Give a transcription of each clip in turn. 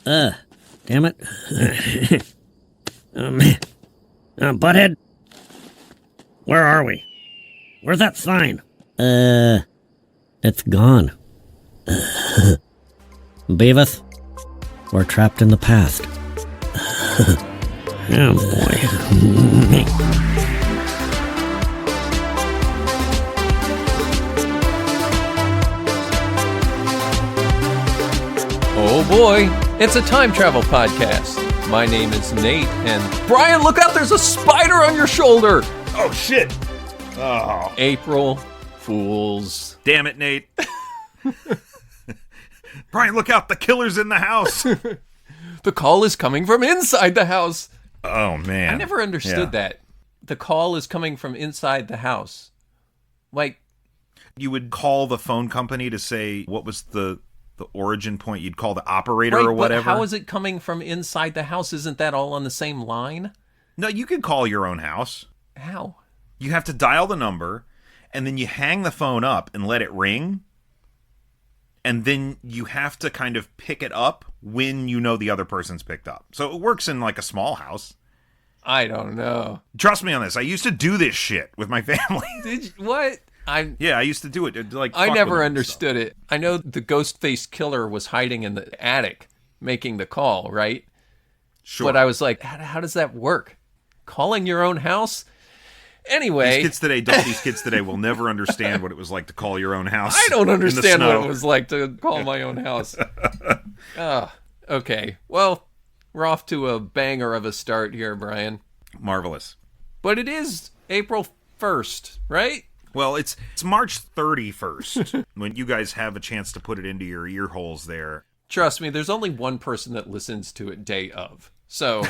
Damn it. Butthead? Where are we? Where's that sign? It's gone. Beavis, we're trapped in the past. Oh boy. Oh boy, it's a time travel podcast. My name is Nate, and Brian, look out, there's a spider on your shoulder! Oh, shit! Oh. April Fools. Damn it, Nate. Brian, look out, the killer's in the house! The call is coming from inside the house. Oh, man. I never understood that. The call is coming from inside the house. Like, you would call the phone company to say what was the origin point. You'd call the operator right, or whatever. But how is it coming from inside the house? Isn't that all on the same line? No, you can call your own house. How? You have to dial the number, and then you hang the phone up and let it ring. And then you have to kind of pick it up when you know the other person's picked up. So it works in like a small house. I don't know. Trust me on this. I used to do this shit with my family. Did you, what? I used to do it. Like I never understood it. I know the ghost-faced killer was hiding in the attic making the call, right? Sure. But I was like, how does that work? Calling your own house? Anyway. These kids today will never understand what it was like to call your own house. I don't understand what it was like to call my own house. Okay. Well, we're off to a banger of a start here, Brian. Marvelous. But it is April 1st, right? Well, it's March 31st when you guys have a chance to put it into your ear holes there. Trust me, there's only one person that listens to it day of. So...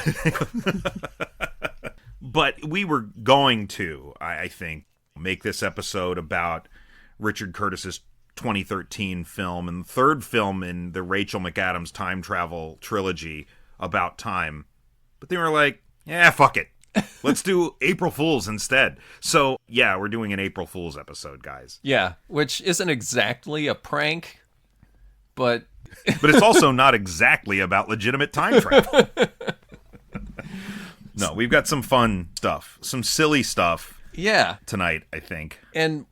But we were going to, I think, make this episode about Richard Curtis's 2013 film and the third film in the Rachel McAdams time travel trilogy about time. But they were like, yeah, fuck it. Let's do April Fools instead. So, yeah, we're doing an April Fools episode, guys. Yeah, which isn't exactly a prank, but... But it's also not exactly about legitimate time travel. No, we've got some fun stuff, some silly stuff tonight, I think. And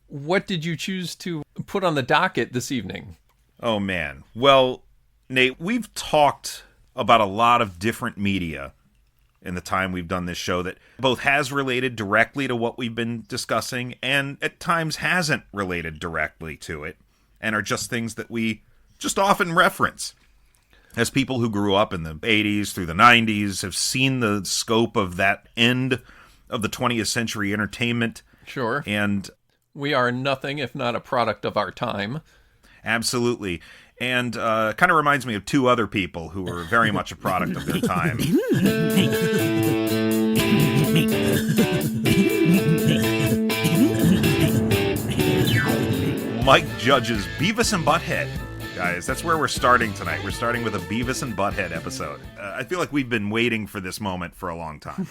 what did you choose to put on the docket this evening? Oh, man. Well, Nate, we've talked about a lot of different media in the time we've done this show that both has related directly to what we've been discussing and at times hasn't related directly to it and are just things that we just often reference. As people who grew up in the 80s through the 90s have seen the scope of that end of the 20th century entertainment. Sure. And we are nothing if not a product of our time. Absolutely. And kind of reminds me of two other people who were very much a product of their time. Mike Judge's Beavis and Butthead. Guys, that's where we're starting tonight. We're starting with a Beavis and Butthead episode. I feel like we've been waiting for this moment for a long time.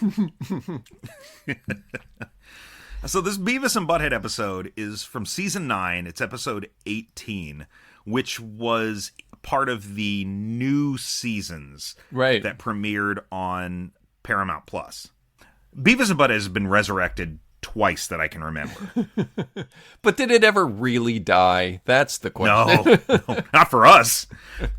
So this Beavis and Butthead episode is from season 9. It's episode 18, which was part of the new seasons that premiered on Paramount Plus. Beavis and Butthead has been resurrected twice that I can remember. But did it ever really die? That's the question. No, not for us.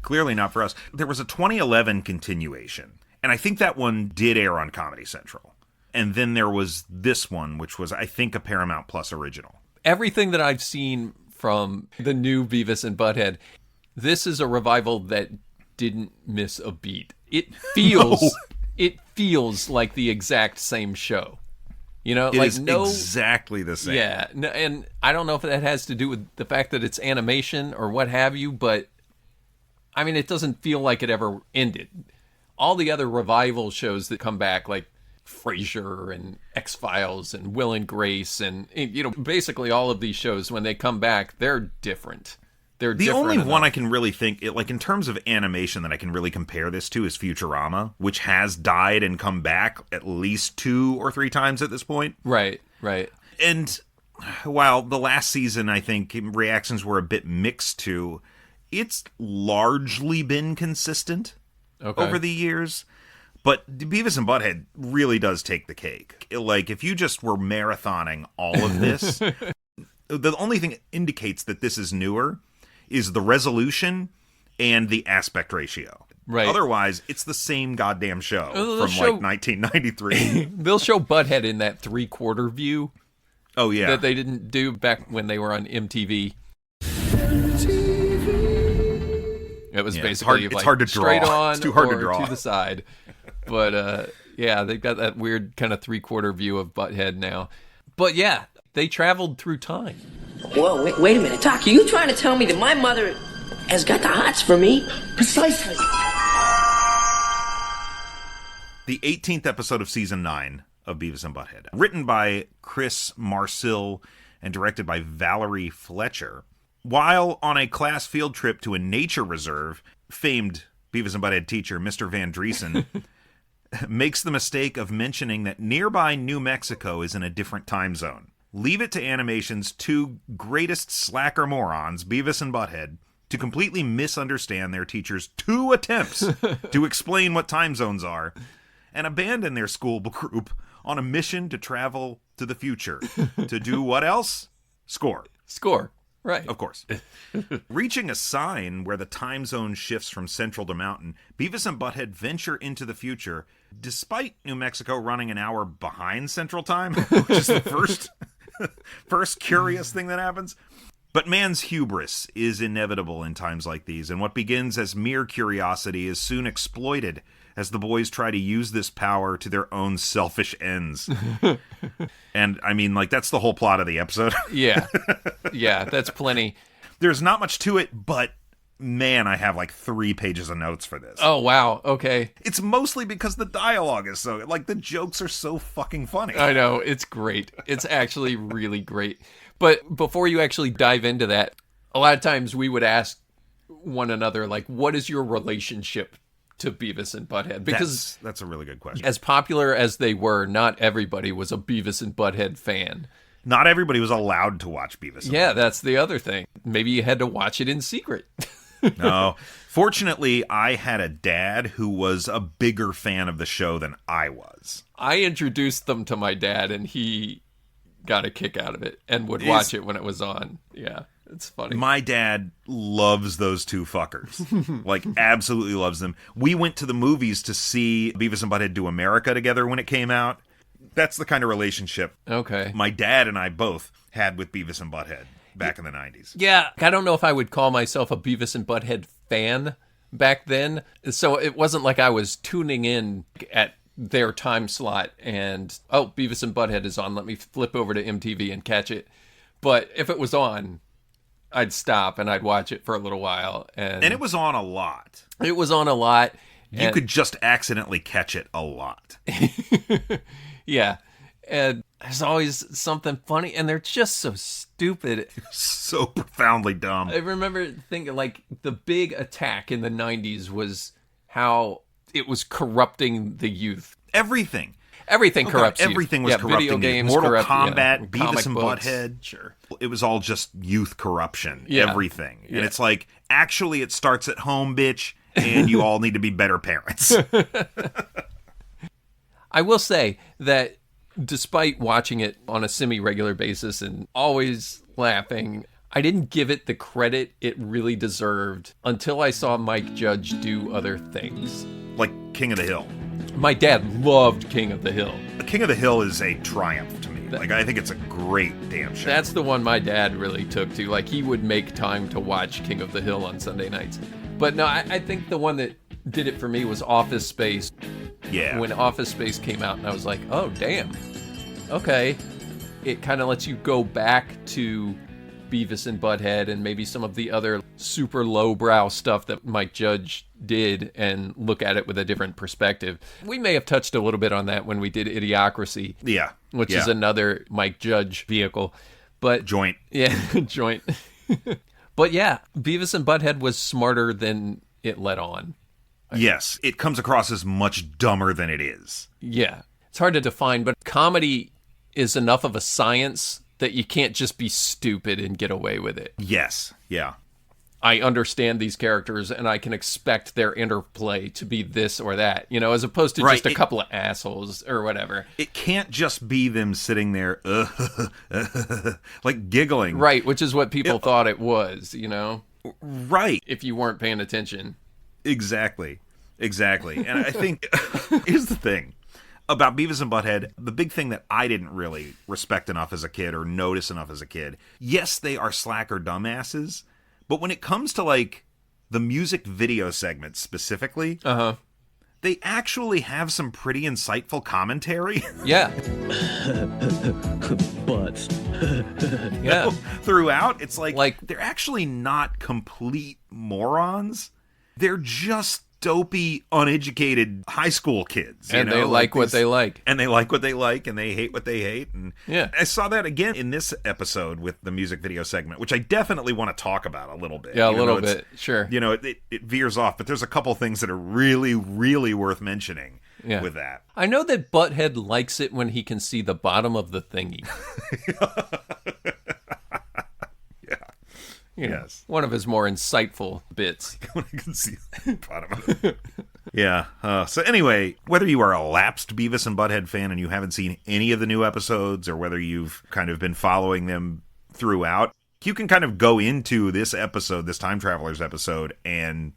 Clearly not for us. There was a 2011 continuation, and I think that one did air on Comedy Central. And then there was this one, which was, I think, a Paramount Plus original. Everything that I've seen from the new Beavis and Butthead, this is a revival that didn't miss a beat. It feels like the exact same show. You know, it is exactly the same. Yeah, and I don't know if that has to do with the fact that it's animation or what have you, but I mean, it doesn't feel like it ever ended. All the other revival shows that come back, like Frasier and X-Files and Will and Grace, and you know, basically all of these shows, when they come back, they're different. The only one I can really think, like in terms of animation that I can really compare this to is Futurama, which has died and come back at least 2 or 3 times at this point. Right, right. And while the last season, I think, reactions were a bit mixed to, it's largely been consistent. over the years. But Beavis and Butthead really does take the cake. Like, if you just were marathoning all of this, the only thing that indicates that this is newer is the resolution and the aspect ratio. Right. Otherwise, it's the same goddamn show like 1993. They'll show Butthead in that 3/4 view. Oh, yeah. That they didn't do back when they were on MTV. It was basically it's hard to draw. Straight on it's too hard or to draw. to the side. But yeah, they've got that weird kind of 3/4 view of Butthead now. But yeah, they traveled through time. Whoa, wait a minute. Doc, are you trying to tell me that my mother has got the hots for me? Precisely. The 18th episode of Season 9 of Beavis and Butthead. Written by Chris Marcil and directed by Valerie Fletcher. While on a class field trip to a nature reserve, famed Beavis and Butthead teacher Mr. Van Driesen makes the mistake of mentioning that nearby New Mexico is in a different time zone. Leave it to Animation's two greatest slacker morons, Beavis and Butthead, to completely misunderstand their teacher's two attempts to explain what time zones are, and abandon their school group on a mission to travel to the future. To do what else? Score. Right. Of course. Reaching a sign where the time zone shifts from central to mountain, Beavis and Butthead venture into the future, despite New Mexico running an hour behind central time, which is the first curious thing that happens. But man's hubris is inevitable in times like these, and what begins as mere curiosity is soon exploited as the boys try to use this power to their own selfish ends. And, I mean, like, that's the whole plot of the episode. Yeah, that's plenty. There's not much to it, but, man, I have, like, 3 pages of notes for this. Oh, wow, okay. It's mostly because the dialogue is so, like, the jokes are so fucking funny. I know, it's great. It's actually really great. But before you actually dive into that, a lot of times we would ask one another, like, what is your relationship to Beavis and Butthead? Because that's a really good question. As popular as they were, not everybody was a Beavis and Butthead fan. Not everybody was allowed to watch Beavis and Butthead. That's the other thing. Maybe you had to watch it in secret. No. Fortunately, I had a dad who was a bigger fan of the show than I was. I introduced them to my dad, and he got a kick out of it and would watch it when it was on. Yeah, it's funny. My dad loves those two fuckers. Like, absolutely loves them. We went to the movies to see Beavis and Butthead Do America together when it came out. That's the kind of relationship my dad and I both had with Beavis and Butthead back in the 90s. Yeah, I don't know if I would call myself a Beavis and Butthead fan back then. So it wasn't like I was tuning in at their time slot and, oh, Beavis and Butthead is on, let me flip over to MTV and catch it. But if it was on, I'd stop and I'd watch it for a little while. And it was on a lot. It was on a lot. You could just accidentally catch it a lot. Yeah. And there's always something funny, and they're just so stupid. So profoundly dumb. I remember thinking, like, the big attack in the 90s was how it was corrupting the youth. Everything corrupts youth. Everything was corrupting video games, Mortal corrupt, Kombat, Beavis comic and books. Butthead. Sure. It was all just youth corruption. Yeah. Everything. Yeah. And it's like, actually, it starts at home, bitch, and you all need to be better parents. I will say that despite watching it on a semi-regular basis and always laughing, I didn't give it the credit it really deserved until I saw Mike Judge do other things. Like King of the Hill. My dad loved King of the Hill. King of the Hill is a triumph to me. Like, I think it's a great damn show. That's the one my dad really took to. Like, he would make time to watch King of the Hill on Sunday nights. But no, I think the one that did it for me was Office Space. Yeah. When Office Space came out, and I was like, oh, damn. Okay. It kind of lets you go back to Beavis and Butthead and maybe some of the other super lowbrow stuff that Mike Judge did and look at it with a different perspective. We may have touched a little bit on that when we did Idiocracy. Yeah. Which is another Mike Judge vehicle. But Joint. Yeah, joint. But yeah, Beavis and Butthead was smarter than it let on. Yes, it comes across as much dumber than it is. Yeah. It's hard to define, but comedy is enough of a science that you can't just be stupid and get away with it. Yes, yeah. I understand these characters and I can expect their interplay to be this or that, as opposed to just a couple of assholes or whatever. It can't just be them sitting there, like giggling. Right, which is what people thought it was, Right. if you weren't paying attention. Exactly. And I think, here's the thing about Beavis and Butthead, the big thing that I didn't really respect enough as a kid or notice enough as a kid, yes, they are slacker dumbasses, but when it comes to, like, the music video segments specifically, they actually have some pretty insightful commentary. Yeah. Butts. Yeah. Throughout, it's like they're actually not complete morons. They're just dopey, uneducated high school kids. And they like what they like. And they like what they like, and they hate what they hate. And yeah. I saw that again in this episode with the music video segment, which I definitely want to talk about a little bit. Yeah, a little bit, sure. It veers off, but there's a couple things that are really, really worth mentioning with that. I know that Butthead likes it when he can see the bottom of the thingy. Yes. One of his more insightful bits. When I can see the bottom of it. Yeah. So anyway, whether you are a lapsed Beavis and Butthead fan and you haven't seen any of the new episodes, or whether you've kind of been following them throughout, you can kind of go into this episode, this Time Travelers episode, and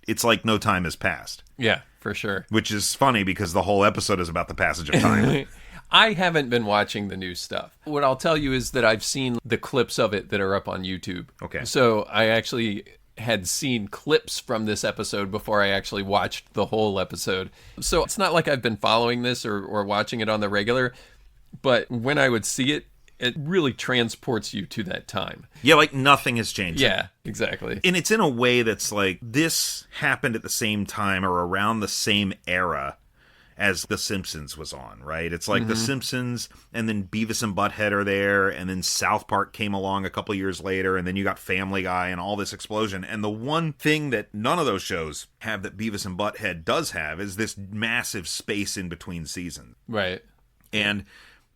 it's like no time has passed. Yeah, for sure. Which is funny because the whole episode is about the passage of time. I haven't been watching the new stuff. What I'll tell you is that I've seen the clips of it that are up on YouTube. Okay. So I actually had seen clips from this episode before I actually watched the whole episode. So it's not like I've been following this or watching it on the regular, but when I would see it, it really transports you to that time. Yeah, like nothing has changed. Yeah, exactly. And it's in a way that's like, this happened at the same time or around the same era as The Simpsons was on, right? It's like The Simpsons, and then Beavis and Butthead are there, and then South Park came along a couple years later, and then you got Family Guy and all this explosion. And the one thing that none of those shows have that Beavis and Butthead does have is this massive space in between seasons. Right. And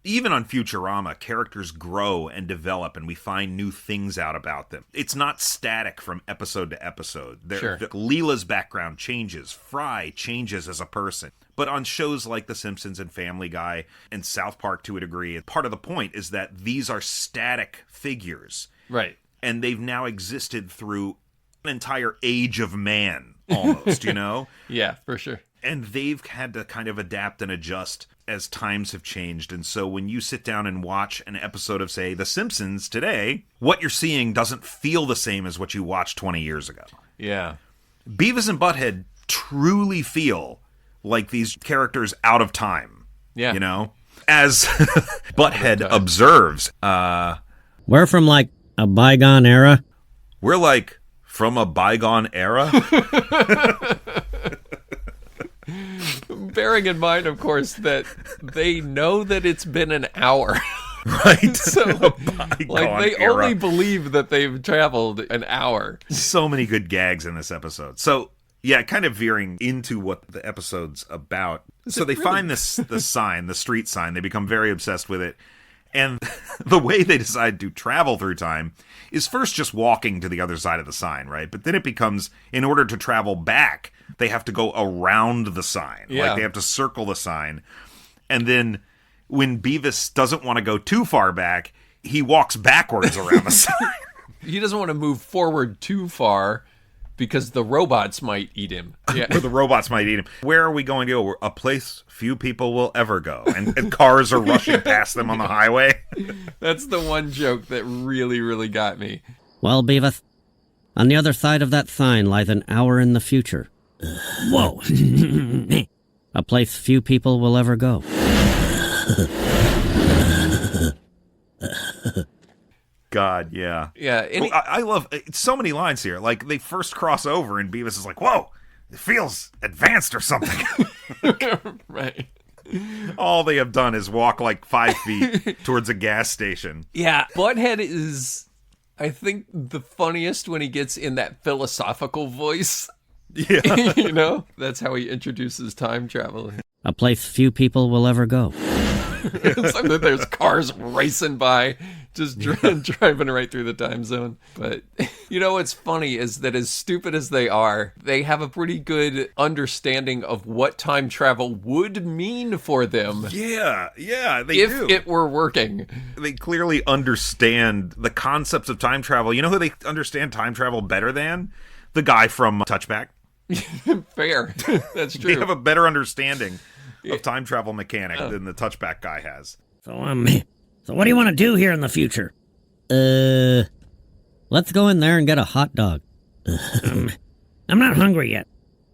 even on Futurama, characters grow and develop, and we find new things out about them. It's not static from episode to episode. Sure. Leela's background changes. Fry changes as a person. But on shows like The Simpsons and Family Guy and South Park to a degree, part of the point is that these are static figures. Right. And they've now existed through an entire age of man, almost, Yeah, for sure. And they've had to kind of adapt and adjust as times have changed. And so when you sit down and watch an episode of, say, The Simpsons today, what you're seeing doesn't feel the same as what you watched 20 years ago. Yeah. Beavis and Butthead truly feel like these characters out of time. Yeah. As Butthead observes, We're from, like, a bygone era. We're like from a bygone era. Bearing in mind, of course, that they know that it's been an hour. Right. So, they era. only believe that they've traveled an hour. So many good gags in this episode. So, yeah, kind of veering into what the episode's about. So they find the sign, the street sign. They become very obsessed with it. And the way they decide to travel through time is first just walking to the other side of the sign, right? But then it becomes, in order to travel back, they have to go around the sign. Yeah. Like, they have to circle the sign. And then when Beavis doesn't want to go too far back, he walks backwards around the sign. He doesn't want to move forward too far because the robots might eat him. Yeah. Or the robots might eat him. Where are we going to go? A place few people will ever go. And cars are rushing past them on the highway. That's the one joke that really, really got me. Well, Beavis, on the other side of that sign lies an hour in the future. Whoa. A place few people will ever go. God, yeah. Yeah. I love so many lines here. Like, they first cross over and Beavis is like, whoa, it feels advanced or something. Right. All they have done is walk like 5 feet towards a gas station. Yeah. Butthead is, I think, the funniest when he gets in that philosophical voice. Yeah. That's how he introduces time travel. A place few people will ever go. It's like that there's cars racing by, just driving right through the time zone. But you know what's funny is that as stupid as they are, they have a pretty good understanding of what time travel would mean for them. Yeah, they if do. It were working. They clearly understand the concepts of time travel. You know who they understand time travel better than? The guy from Touchback. Fair. That's true. They have a better understanding of time travel mechanic than the Touchback guy has. So what do you want to do here in the future? Let's go in there and get a hot dog. I'm not hungry yet.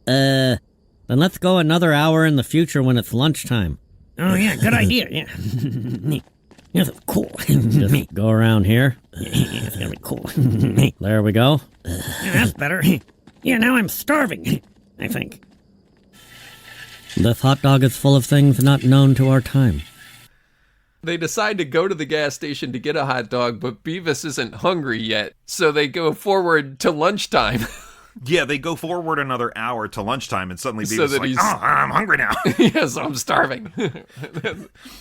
Then let's go another hour in the future when it's lunchtime. Oh yeah, good idea, yeah. Yes, cool. Just go around here. It's gonna be cool. There we go. Yeah, that's better. Yeah, now I'm starving, I think. This hot dog is full of things not known to our time. They decide to go to the gas station to get a hot dog, but Beavis isn't hungry yet, so they go forward to lunchtime. Yeah, they go forward another hour to lunchtime, and suddenly Beavis is like, he's... oh, I'm hungry now. Yes, I'm starving.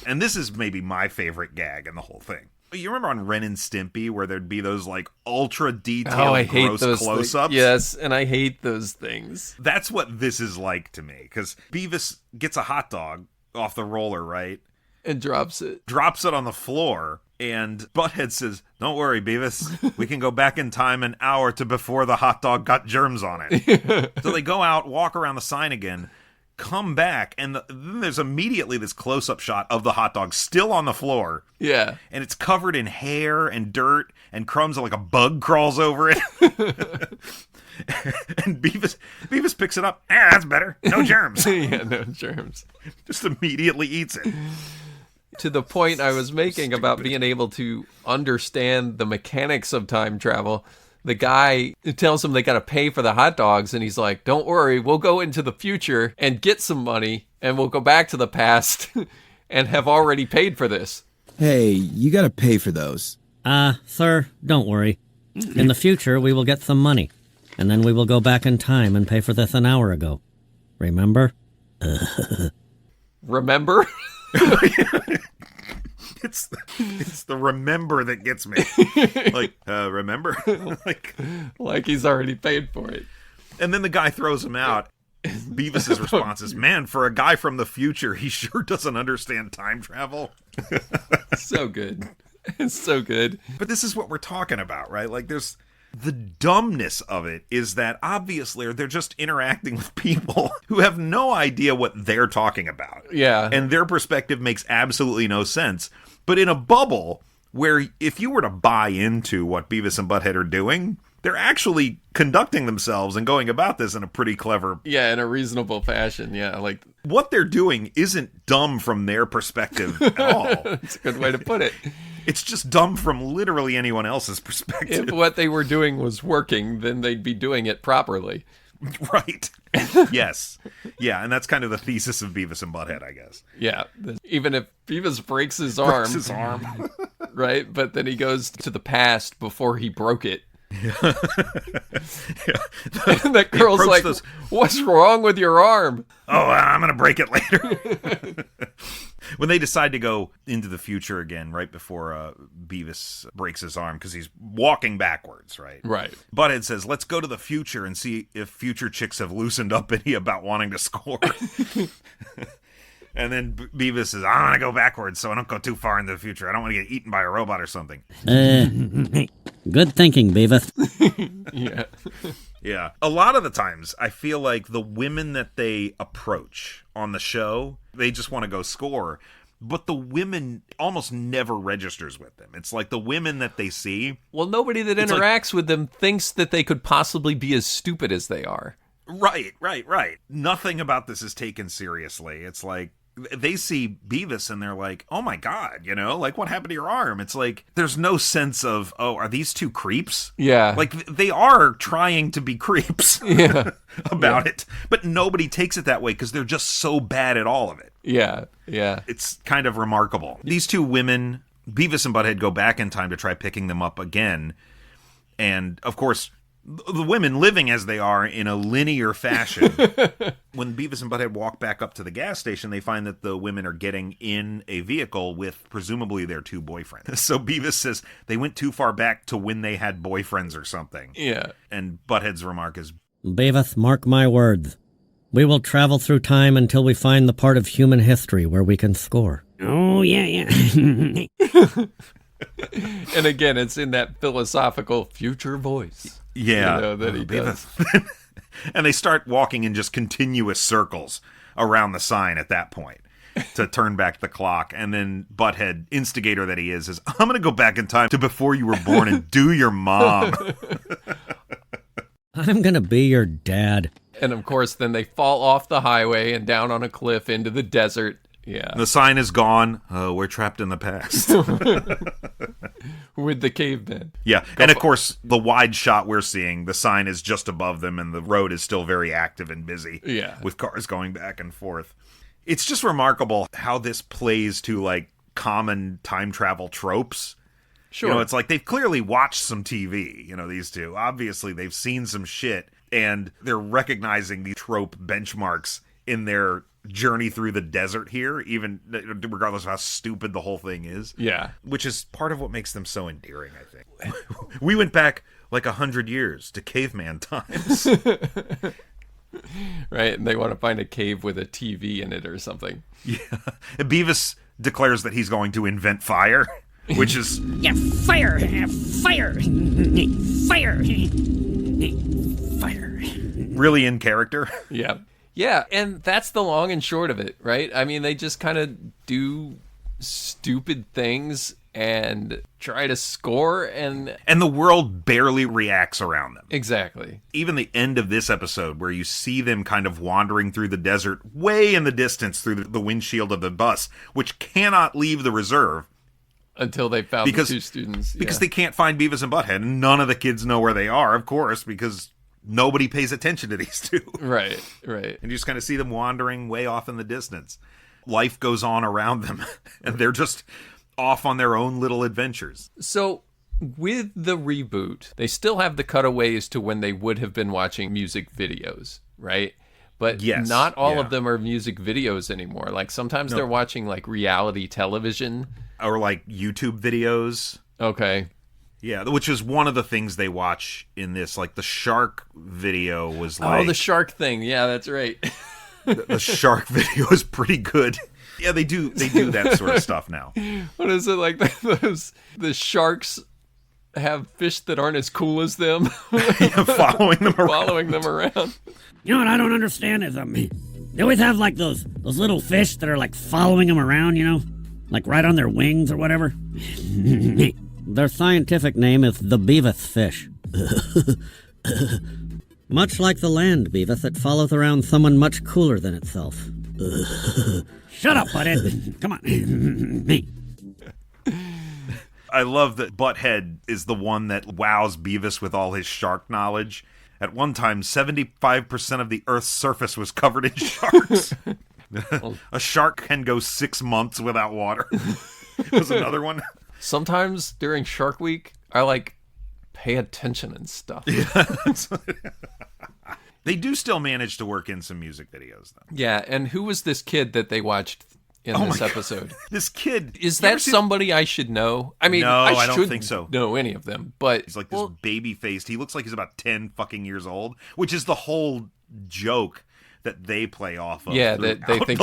And this is maybe my favorite gag in the whole thing. You remember on Ren and Stimpy where there'd be those like ultra detailed gross close-ups? Yes, and I hate those things. That's what this is like to me, because Beavis gets a hot dog off the roller, right? And drops it. Drops it on the floor, and Butthead says, don't worry, Beavis. We can go back in time an hour to before the hot dog got germs on it. So they go out, walk around the sign again, come back, and then there's immediately this close-up shot of the hot dog still on the floor. Yeah. And it's covered in hair and dirt and crumbs, and like a bug crawls over it. And Beavis picks it up. That's better. No germs. Yeah, no germs. Just immediately eats it. To the point I was making about being able to understand the mechanics of time travel, the guy tells him they got to pay for the hot dogs, and he's like, don't worry, we'll go into the future and get some money, and we'll go back to the past and have already paid for this. Hey, you got to pay for those. Sir, don't worry. In the future, we will get some money, and then we will go back in time and pay for this an hour ago. Remember? Remember? It's the remember that gets me. Like, remember? like he's already paid for it. And then the guy throws him out. Beavis's response is, man, for a guy from the future, he sure doesn't understand time travel. So good. It's so good. But this is what we're talking about, right? Like, there's... The dumbness of it is that obviously they're just interacting with people who have no idea what they're talking about. Yeah. And their perspective makes absolutely no sense. But in a bubble where if you were to buy into what Beavis and Butthead are doing, they're actually conducting themselves and going about this in a pretty clever... Yeah, in a reasonable fashion, yeah. Like what they're doing isn't dumb from their perspective at all. That's a good way to put it. It's just dumb from literally anyone else's perspective. If what they were doing was working, then they'd be doing it properly. Right. Yes. Yeah, and that's kind of the thesis of Beavis and Butthead, I guess. Yeah. Even if Beavis breaks his arm. Breaks his arm. Right? But then he goes to the past before he broke it. Yeah. And that girl's like, what's wrong with your arm? Oh, I'm going to break it later. When they decide to go into the future again, right before Beavis breaks his arm, because he's walking backwards, right? Right. Butthead says, let's go to the future and see if future chicks have loosened up any about wanting to score. And then Beavis says, I'm going to go backwards so I don't go too far into the future. I don't want to get eaten by a robot or something. Good thinking, Beavis. Yeah. Yeah. A lot of the times, I feel like the women that they approach on the show, they just want to go score. But the women almost never registers with them. It's like the women that they see. Well, nobody that interacts with them thinks that they could possibly be as stupid as they are. Right. Nothing about this is taken seriously. It's like, they see Beavis and they're like, oh my God, like what happened to your arm? It's like, there's no sense of, oh, are these two creeps? Yeah. Like they are trying to be creeps about it, but nobody takes it that way because they're just so bad at all of it. Yeah. It's kind of remarkable. These two women, Beavis and Butthead, go back in time to try picking them up again. And of course, the women living as they are in a linear fashion. When Beavis and Butthead walk back up to the gas station, they find that the women are getting in a vehicle with presumably their 2 boyfriends. So Beavis says they went too far back to when they had boyfriends or something. Yeah. And Butthead's remark is, Beavis, mark my words. We will travel through time until we find the part of human history where we can score. Oh, yeah. And again, it's in that philosophical future voice. yeah, That he does. And they start walking in just continuous circles around the sign at that point to turn back the clock. And then Butthead, instigator that he is, says, I'm going to go back in time to before you were born and do your mom. I'm going to be your dad. And of course, then they fall off the highway and down on a cliff into the desert. Yeah. The sign is gone. We're trapped in the past. With the cavemen. Yeah. And of course, the wide shot we're seeing, the sign is just above them and the road is still very active and busy. Yeah. With cars going back and forth. It's just remarkable how this plays to like common time travel tropes. Sure. You know, it's like they've clearly watched some TV, these two. Obviously, they've seen some shit, and they're recognizing the trope benchmarks in their journey through the desert here, even regardless of how stupid the whole thing is. Yeah. Which is part of what makes them so endearing, I think. We went back like 100 years to caveman times. Right, and they want to find a cave with a TV in it or something. Yeah. Beavis declares that he's going to invent fire. Which is... Yeah, fire! Fire! Fire! Fire! Really in character. Yeah. Yeah, and that's the long and short of it, right? I mean, they just kind of do stupid things and try to score and... And the world barely reacts around them. Exactly. Even the end of this episode, where you see them kind of wandering through the desert, way in the distance through the windshield of the bus, which cannot leave the reserve, until they found the 2 students. Because they can't find Beavis and Butthead. And none of the kids know where they are, of course, because nobody pays attention to these 2. Right. And you just kind of see them wandering way off in the distance. Life goes on around them, and they're just off on their own little adventures. So, with the reboot, they still have the cutaways to when they would have been watching music videos, right? But yes, not all of them are music videos anymore. Like, sometimes they're watching, like, reality television. Or like YouTube videos. Okay. Yeah, which is one of the things they watch in this. Like the shark video was like... Oh, the shark thing. Yeah, that's right. the shark video is pretty good. Yeah, they do that sort of stuff now. What is it like? The sharks have fish that aren't as cool as them. Yeah, following them around. You know what I don't understand is they always have like those little fish that are like following them around, like right on their wings or whatever. Their scientific name is the Beavis fish. Much like the land, Beavis, it follows around someone much cooler than itself. Shut up, Butthead. Come on. I love that Butthead is the one that wows Beavis with all his shark knowledge. At one time, 75% of the Earth's surface was covered in sharks. A shark can go 6 months without water. Was another one. Sometimes during Shark Week, I pay attention and stuff. They do still manage to work in some music videos, though. Yeah, and who was this kid that they watched in this episode? This kid. Is that somebody I should know? I mean, no, I don't think so. Know any of them, but he's like this baby-faced. He looks like he's about 10 fucking years old, which is the whole joke that they play off of. Yeah, that they think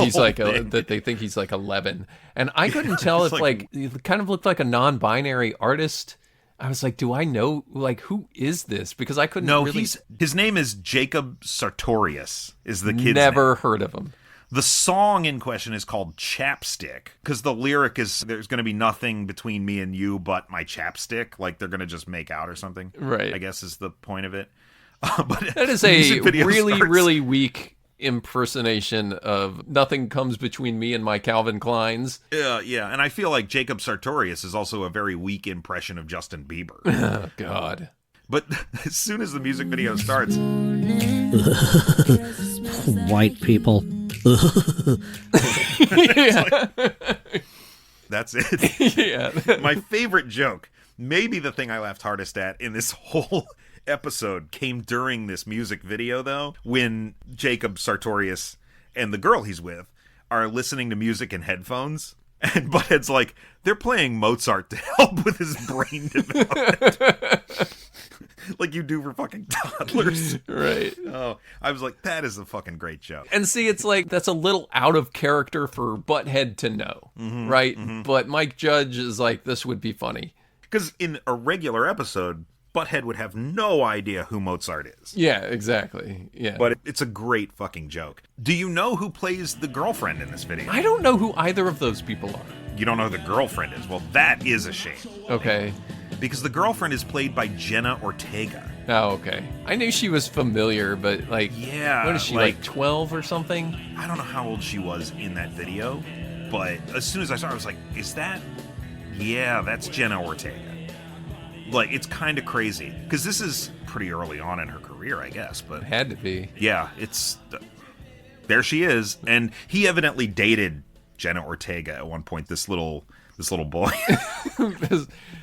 he's like 11, and I couldn't tell if he kind of looked like a non-binary artist. I was like, do I know who is this? Because I couldn't. No, really... his name is Jacob Sartorius. Is the kid's Never name. Heard of him. The song in question is called Chapstick, because the lyric is, there's going to be nothing between me and you but my chapstick. Like, they're going to just make out or something. Right. I guess is the point of it. But that is a really weak impersonation of nothing comes between me and my Calvin Kleins. Yeah. And I feel like Jacob Sartorius is also a very weak impression of Justin Bieber. Oh, God. But as soon as the music video starts... White people. That's it. Yeah. My favorite joke, maybe the thing I laughed hardest at in this whole episode came during this music video, though, when Jacob Sartorius and the girl he's with are listening to music in headphones. And Butthead's like, they're playing Mozart to help with his brain development. Like you do for fucking toddlers. Right. Oh, I was like, that is a fucking great joke. And see, it's like, that's a little out of character for Butthead to know, right? But Mike Judge is like, this would be funny. Because in a regular episode, Butthead would have no idea who Mozart is. Yeah, exactly. Yeah. But it's a great fucking joke. Do you know who plays the girlfriend in this video? I don't know who either of those people are. You don't know who the girlfriend is? Well, that is a shame. Okay. Because the girlfriend is played by Jenna Ortega. Oh, okay. I knew she was familiar, but like, Yeah, what is she, like 12 or something? I don't know how old she was in that video, but as soon as I saw her, I was like, is that? Yeah, that's Jenna Ortega. Like, it's kind of crazy. Because this is pretty early on in her career, I guess. But Had to be. yeah, there she is. And he evidently dated Jenna Ortega at one point, this little boy.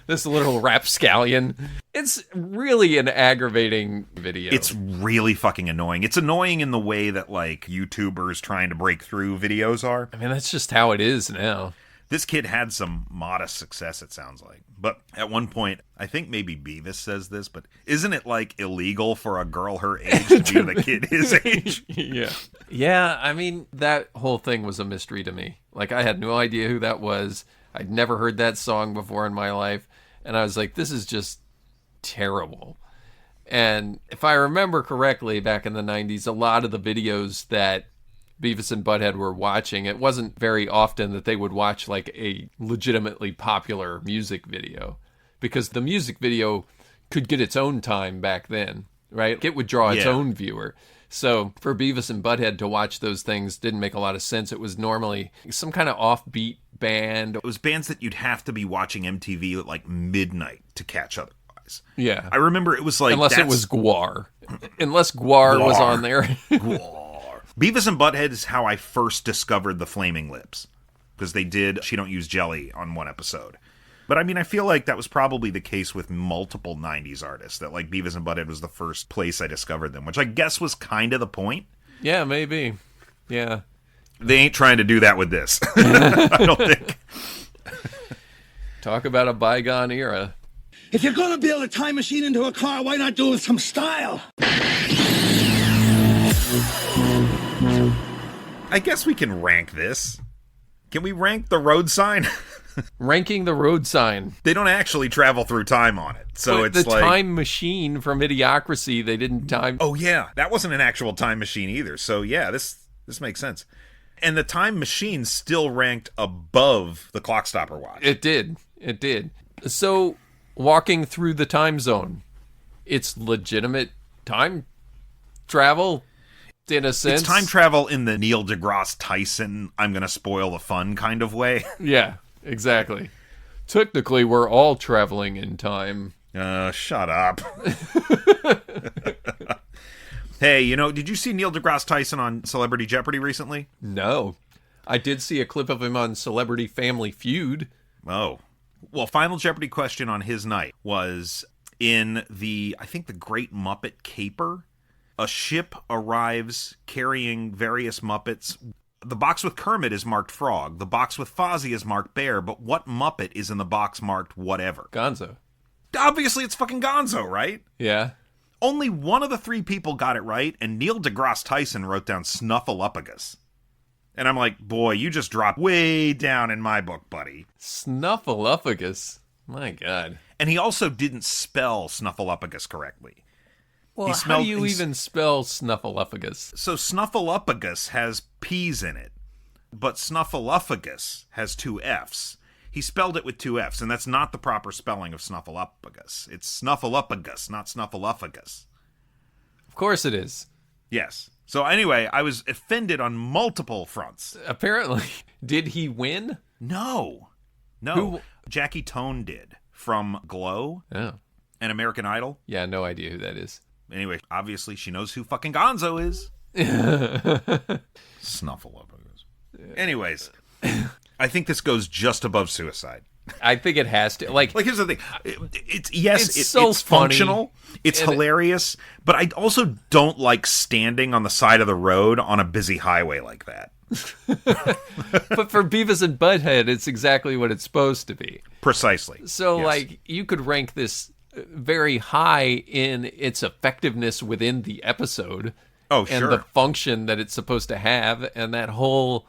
this little rapscallion. It's really an aggravating video. It's really fucking annoying. It's annoying in the way that, like, YouTubers trying to break through videos are. I mean, that's just how it is now. This kid had some modest success, it sounds like. But at one point, I think maybe Beavis says this, but isn't it, like, illegal for a girl her age to be with a kid his age? Yeah. Yeah, I mean, that whole thing was a mystery to me. Like, I had no idea who that was. I'd never heard that song before in my life. And I was like, this is just terrible. And if I remember correctly, back in the 90s, a lot of the videos that Beavis and Butthead were watching, it wasn't very often that they would watch like a legitimately popular music video, because the music video could get its own time back then, right? It would draw its own viewer. So for Beavis and Butthead to watch those things didn't make a lot of sense. It was normally some kind of offbeat band. It was bands that you'd have to be watching MTV at like midnight to catch otherwise. Yeah. I remember it was like... Unless it was Gwar. Unless Gwar was on there. Gwar. Beavis and Butthead is how I first discovered the Flaming Lips. Because they did She Don't Use Jelly on one episode. But I mean, I feel like that was probably the case with multiple 90s artists. That like Beavis and Butthead was the first place I discovered them. Which I guess was kind of the point. Yeah, maybe. Yeah. They ain't trying to do that with this. I don't think. Talk about a bygone era. If you're gonna build a time machine into a car, why not do it with some style? I guess we can rank this. Can we rank the road sign? Ranking the road sign. They don't actually travel through time on it. So But it's the like... time machine from Idiocracy, they didn't time... Oh, yeah. That wasn't an actual time machine either. So, yeah, this makes sense. And the time machine still ranked above the clock stopper watch. It did. It did. So, walking through the time zone, it's legitimate time travel, in a sense. It's time travel in the Neil deGrasse Tyson, I'm going to spoil the fun kind of way. Yeah, exactly. Technically, we're all traveling in time. Shut up. Hey, you know, did you see Neil deGrasse Tyson on Celebrity Jeopardy recently? No. I did see a clip of him on Celebrity Family Feud. Oh. Well, final Jeopardy question on his night was in I think the Great Muppet Caper. A ship arrives carrying various Muppets. The box with Kermit is marked Frog. The box with Fozzie is marked Bear. But what Muppet is in the box marked whatever? Gonzo. Obviously, it's fucking Gonzo, right? Yeah. Only one of the three people got it right, and Neil deGrasse Tyson wrote down Snuffleupagus. And I'm like, boy, you just dropped way down in my book, buddy. Snuffleupagus. My God. And he also didn't spell Snuffleupagus correctly. Well, how do you even spell Snuffleupagus? So Snuffleupagus has P's in it, but Snuffleupagus has two F's. He spelled it with two F's, and that's not the proper spelling of Snuffleupagus. It's Snuffleupagus, not Snuffleupagus. Of course it is. Yes. So anyway, I was offended on multiple fronts. Apparently. Did he win? No. Who? Jackie Tone did, from Glow Oh. and American Idol. Yeah, no idea who that is. Anyway, obviously she knows who fucking Gonzo is. Snuffleupagus. Yeah. Anyways, I think this goes just above suicide. I think it has to. Like here's the thing. It's so it's funny. functional. It's hilarious. But I also don't like standing on the side of the road on a busy highway like that. But for Beavis and Butthead, it's exactly what it's supposed to be. Precisely. So, Yes. like, you could rank this very high in its effectiveness within the episode. Oh, and sure. the function that it's supposed to have, and that whole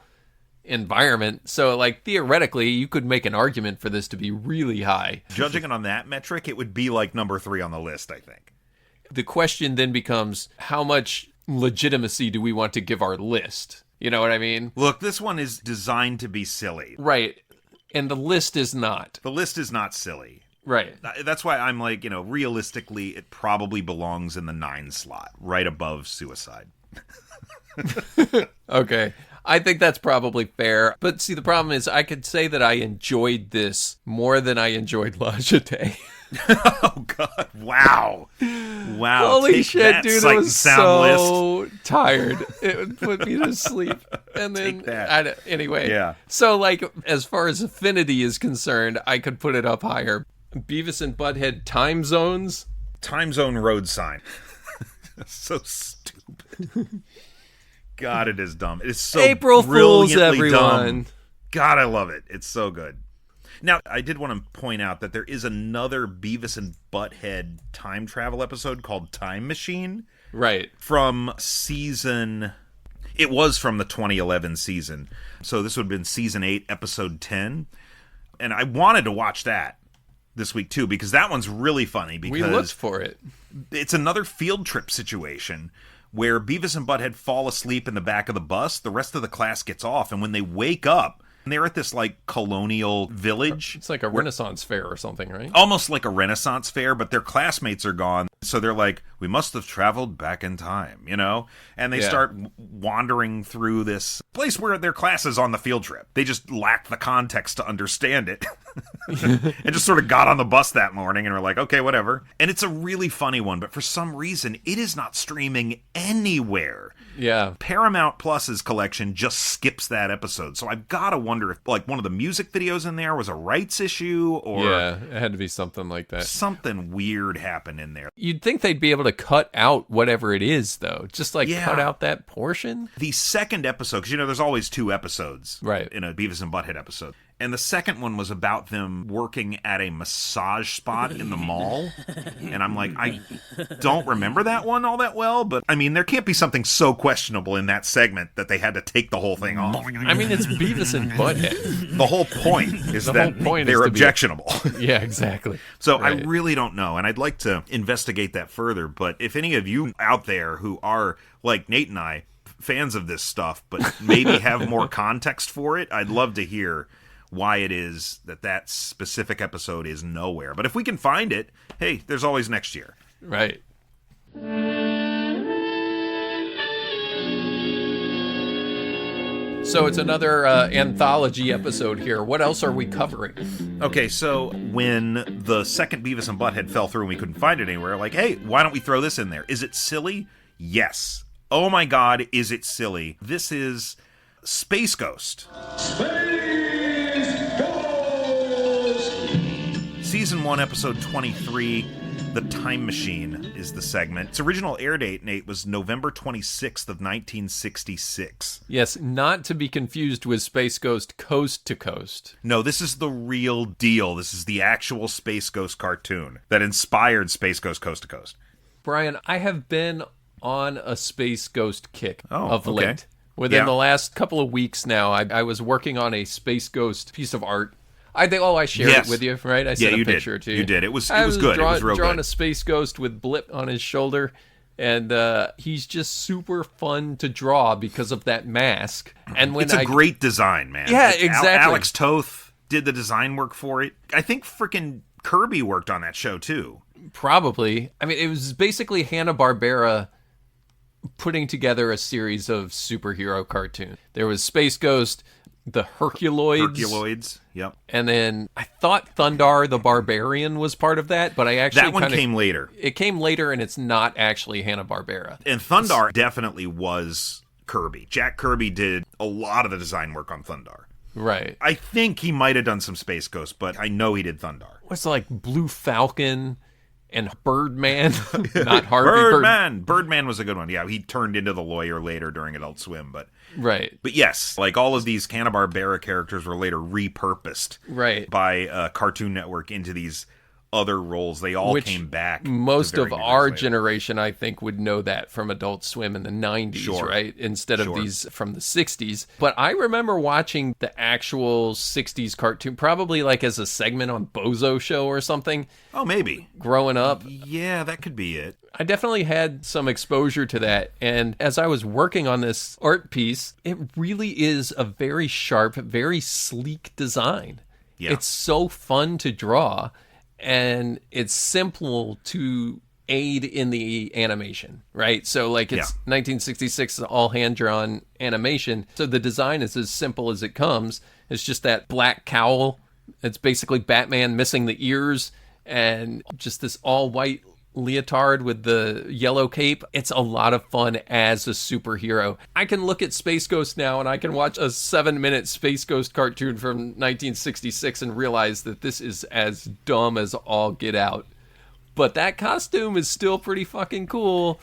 environment. So, like, theoretically, you could make an argument for this to be really high. Judging it on that metric, it would be like number 3 on the list, I think. The question then becomes, how much legitimacy do we want to give our list? You know what I mean? Look, this one is designed to be silly. Right. And the list is not. The list is not silly. Right. That's why I'm like, realistically, it probably belongs in the 9 slot, right above Suicide. Okay. I think that's probably fair. But see, the problem is I could say that I enjoyed this more than I enjoyed La Jetée. Oh, God. Wow. Holy Take shit, that, dude. Sight I and was Sound so tired. It would put me to sleep. And then, Take that. Anyway. Yeah. So, like, as far as affinity is concerned, I could put it up higher. Beavis and Butthead time zones. Time zone road sign. So stupid. God, it is dumb. It is so April Fools, brilliantly everyone. dumb. God, I love it. It's so good. Now, I did want to point out that there is another Beavis and Butthead time travel episode called Time Machine. Right. From season... It was from the 2011 season. So this would have been season 8, episode 10. And I wanted to watch that this week, too, because that one's really funny. Because We looked for it. It's another field trip situation where Beavis and Butthead fall asleep in the back of the bus. The rest of the class gets off. And when they wake up, they're at this, like, colonial village. It's like a Renaissance fair or something, right? Almost like a Renaissance fair, but their classmates are gone. So they're like, we must have traveled back in time, And they start wandering through this place where their class is on the field trip. They just lacked the context to understand it. And just sort of got on the bus that morning and were like, okay, whatever. And it's a really funny one, but for some reason, it is not streaming anywhere. Yeah. Paramount Plus's collection just skips that episode. So I've got to wonder if, like, one of the music videos in there was a rights issue or... Yeah, it had to be something like that. Something weird happened in there. You'd think they'd be able to cut out whatever it is, though. Just, like, Yeah. cut out that portion. The second episode, because, there's always 2 episodes Right. in a Beavis and Butthead episode. And the second one was about them working at a massage spot in the mall. And I'm like, I don't remember that one all that well, but I mean, there can't be something so questionable in that segment that they had to take the whole thing off. I mean, it's Beavis and Butthead. The whole point is The that whole point is they're to be- objectionable. Yeah, exactly. So Right. I really don't know, and I'd like to investigate that further. But if any of you out there who are, like Nate and I, fans of this stuff, but maybe have more context for it, I'd love to hear why it is that specific episode is nowhere. But if we can find it, hey, there's always next year. Right. So it's another anthology episode here. What else are we covering? Okay, so when the second Beavis and Butthead fell through and we couldn't find it anywhere, like, hey, why don't we throw this in there? Is it silly? Yes. Oh my God, is it silly? This is Space Ghost. Season 1, episode 23, The Time Machine is the segment. Its original air date, Nate, was November 26th of 1966. Yes, not to be confused with Space Ghost Coast to Coast. No, this is the real deal. This is the actual Space Ghost cartoon that inspired Space Ghost Coast to Coast. Brian, I have been on a Space Ghost kick of okay. late. Within Yeah. the last couple of weeks now, I was working on a Space Ghost piece of art. I shared Yes. it with you, right? I Yeah, sent a you picture did. to you. You did. It was I good. It was real drawing good. a Space Ghost with Blip on his shoulder, and he's just super fun to draw because of that mask. And when It's a great design, man. Yeah, Like, exactly. Alex Toth did the design work for it. I think frickin' Kirby worked on that show, too. Probably. I mean, it was basically Hanna-Barbera putting together a series of superhero cartoons. There was Space Ghost, the Herculoids, yep. and then I thought Thundar the Barbarian was part of that, but I actually That one came later. It came later, and it's not actually Hanna-Barbera. And Thundar definitely was Kirby. Jack Kirby did a lot of the design work on Thundar. Right. I think he might have done some Space Ghost, but I know he did Thundar. What's like Blue Falcon and Birdman? Not Harvey Birdman. Birdman was a good one. Yeah, he turned into the lawyer later during Adult Swim, but right. But yes, like all of these Hanna-Barbera characters were later repurposed by Cartoon Network into these other roles. They all came back. Most of our generation, I think, would know that from Adult Swim in the 90s, right? Instead of these from the 60s. But I remember watching the actual 60s cartoon, probably like as a segment on Bozo Show or something. Oh, maybe. Growing up. Yeah, that could be it. I definitely had some exposure to that. And as I was working on this art piece, it really is a very sharp, very sleek design. Yeah. It's so fun to draw. And it's simple to aid in the animation, right? So like it's 1966, all hand-drawn animation. So the design is as simple as it comes. It's just that black cowl. It's basically Batman missing the ears and just this all-white leotard with the yellow cape. It's a lot of fun as a superhero. I can look at Space Ghost now and I can watch a 7-minute Space Ghost cartoon from 1966 and realize that this is as dumb as all get out. But that costume is still pretty fucking cool.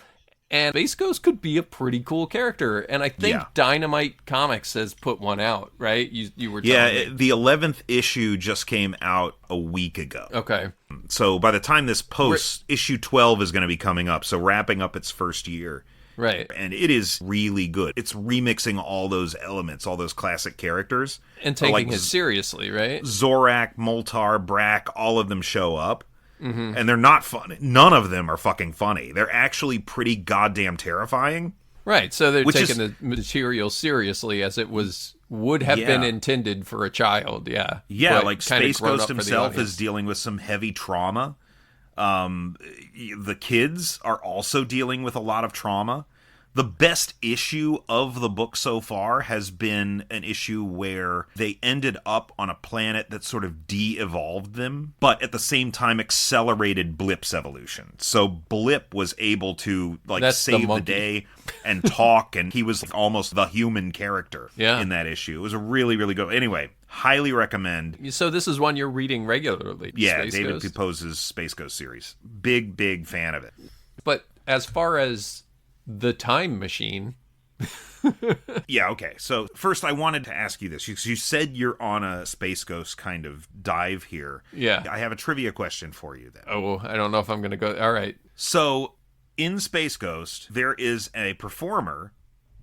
And Space Ghost could be a pretty cool character. And I think Dynamite Comics has put one out, right? You were telling me. The 11th issue just came out a week ago. Okay. So by the time this posts, issue 12 is going to be coming up. So wrapping up its first year. Right. And it is really good. It's remixing all those elements, all those classic characters. And taking it seriously, right? Zorak, Moltar, Brack, all of them show up. Mm-hmm. And they're not funny. None of them are fucking funny. They're actually pretty goddamn terrifying. Right, so they're taking the material seriously as it would have been intended for a child, Yeah, like Space Ghost himself is dealing with some heavy trauma. The kids are also dealing with a lot of trauma. The best issue of the book so far has been an issue where they ended up on a planet that sort of de-evolved them, but at the same time accelerated Blip's evolution. So Blip was able to save the day and talk, and he was almost the human character in that issue. It was a really, really good. Anyway, highly recommend. So this is one you're reading regularly. Yeah, Space David Ghost? Pipose's Space Ghost series. Big fan of it. But as far as the time machine. Yeah, okay. So first I wanted to ask you this. You said you're on a Space Ghost kind of dive here. Yeah. I have a trivia question for you then. Oh, I don't know if I'm going to go. All right. So in Space Ghost, there is a performer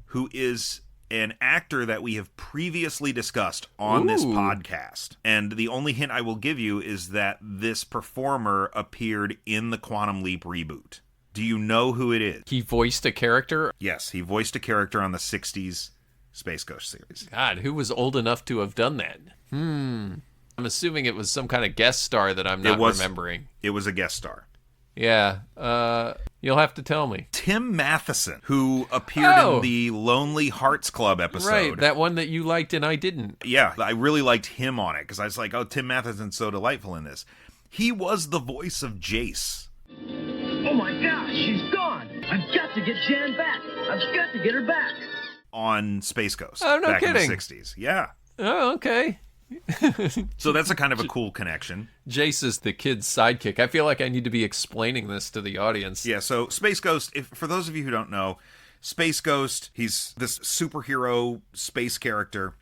who is an actor that we have previously discussed on this podcast. And the only hint I will give you is that this performer appeared in the Quantum Leap reboot. Do you know who it is? He voiced a character? Yes, he voiced a character on the 60s Space Ghost series. God, who was old enough to have done that? I'm assuming it was some kind of guest star that I'm not remembering. It was a guest star. Yeah, you'll have to tell me. Tim Matheson, who appeared in the Lonely Hearts Club episode. Right, that one that you liked and I didn't. Yeah, I really liked him on it, because I was like, oh, Tim Matheson's so delightful in this. He was the voice of Jace. Oh my gosh, she's gone! I've got to get Jan back! I've got to get her back! On Space Ghost. Oh, no back kidding. in the 60s. Yeah. Oh, okay. So that's a kind of a cool connection. Jace is the kid's sidekick. I feel like I need to be explaining this to the audience. Yeah, so Space Ghost, for those of you who don't know, Space Ghost, he's this superhero space character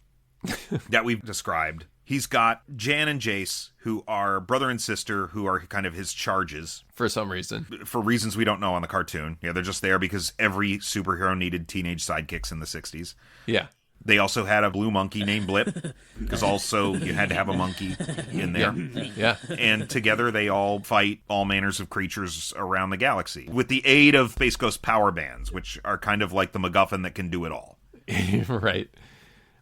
that we've described. He's got Jan and Jace, who are brother and sister, who are kind of his charges. For some reason. For reasons we don't know on the cartoon. Yeah, they're just there because every superhero needed teenage sidekicks in the 60s. Yeah. They also had a blue monkey named Blip, because also you had to have a monkey in there. Yeah. And together they all fight all manners of creatures around the galaxy, with the aid of Space Ghost power bands, which are kind of like the MacGuffin that can do it all. Right.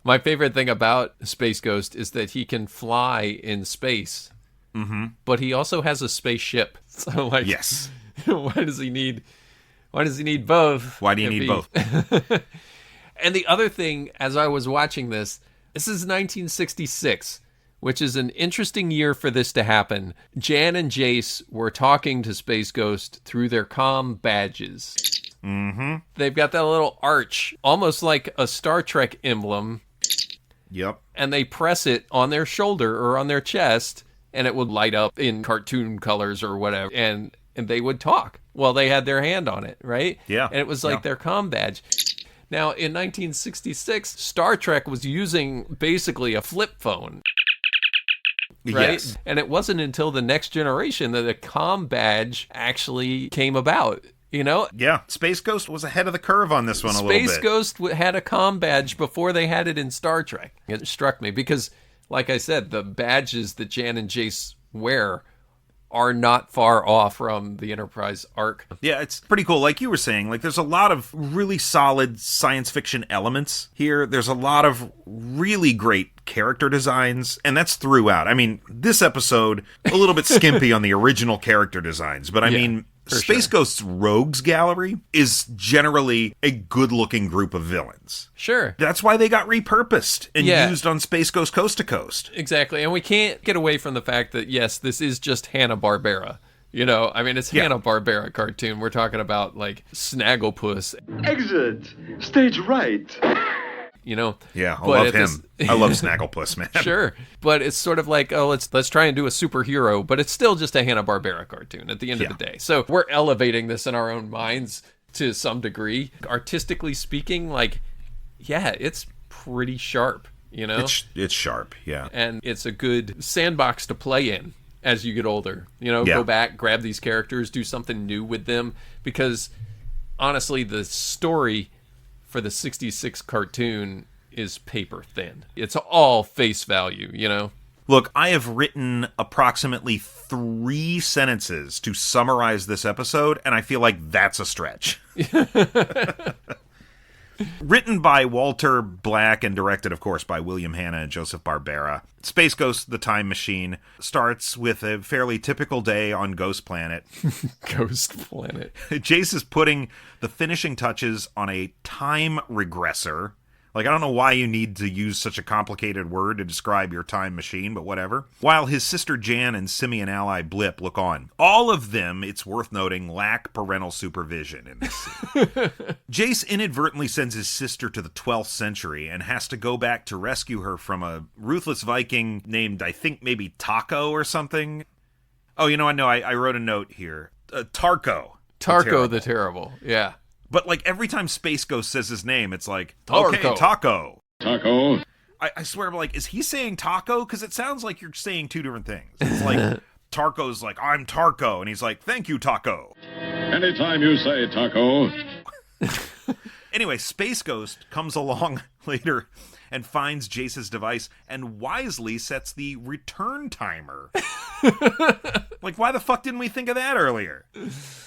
My favorite thing about Space Ghost is that he can fly in space, but he also has a spaceship. So, like, yes, why does he need both? Why do you need both? And the other thing, as I was watching this is 1966, which is an interesting year for this to happen. Jan and Jace were talking to Space Ghost through their comm badges. Mm-hmm. They've got that little arch, almost like a Star Trek emblem. Yep. and they press it on their shoulder or on their chest, and it would light up in cartoon colors or whatever, and they would talk while they had their hand on it, right? Yeah. And it was like their comm badge. Now, in 1966, Star Trek was using basically a flip phone. Right? Yes. And it wasn't until the Next Generation that a comm badge actually came about. You know? Yeah, Space Ghost was ahead of the curve on this one a little bit. Space Ghost had a comm badge before they had it in Star Trek. It struck me because, like I said, the badges that Jan and Jace wear are not far off from the Enterprise arc. Yeah, it's pretty cool. Like you were saying, like there's a lot of really solid science fiction elements here. There's a lot of really great character designs, and that's throughout. I mean, this episode, a little bit skimpy on the original character designs, but I mean, Space Ghost's Rogues Gallery is generally a good-looking group of villains. Sure. That's why they got repurposed and used on Space Ghost Coast to Coast. Exactly. And we can't get away from the fact that, yes, this is just Hanna-Barbera. You know, I mean, it's Hanna-Barbera cartoon. We're talking about, like, Snagglepuss. Exit! Stage right! You know? Yeah, I love him. I love Snagglepuss, man. Sure. But it's sort of like, oh, let's try and do a superhero, but it's still just a Hanna-Barbera cartoon at the end of the day. So we're elevating this in our own minds to some degree. Artistically speaking, like, yeah, it's pretty sharp, you know? It's sharp, yeah. And it's a good sandbox to play in as you get older. You know, go back, grab these characters, do something new with them. Because, honestly, the story for the 66 cartoon is paper thin. It's all face value, you know? Look, I have written approximately 3 sentences to summarize this episode, and I feel like that's a stretch. Written by Walter Black and directed, of course, by William Hanna and Joseph Barbera. Space Ghost, the Time Machine, starts with a fairly typical day on Ghost Planet. Ghost Planet. Jace is putting the finishing touches on a time regressor. Like, I don't know why you need to use such a complicated word to describe your time machine, but whatever. While his sister Jan and simian ally Blip look on. All of them, it's worth noting, lack parental supervision in this scene. Jace inadvertently sends his sister to the 12th century and has to go back to rescue her from a ruthless Viking named, I think, maybe Taco or something. Oh, you know, I know, I wrote a note here. Tarko. Tarko the Terrible, yeah. But, like, every time Space Ghost says his name, it's like, Tarko. Okay, Taco. Taco. I swear, like, is he saying taco? Because it sounds like you're saying 2 different things. It's like, Tarko's like, I'm Tarko. And he's like, thank you, Taco. Anytime you say taco. Anyway, Space Ghost comes along later and finds Jace's device and wisely sets the return timer. Like, why the fuck didn't we think of that earlier?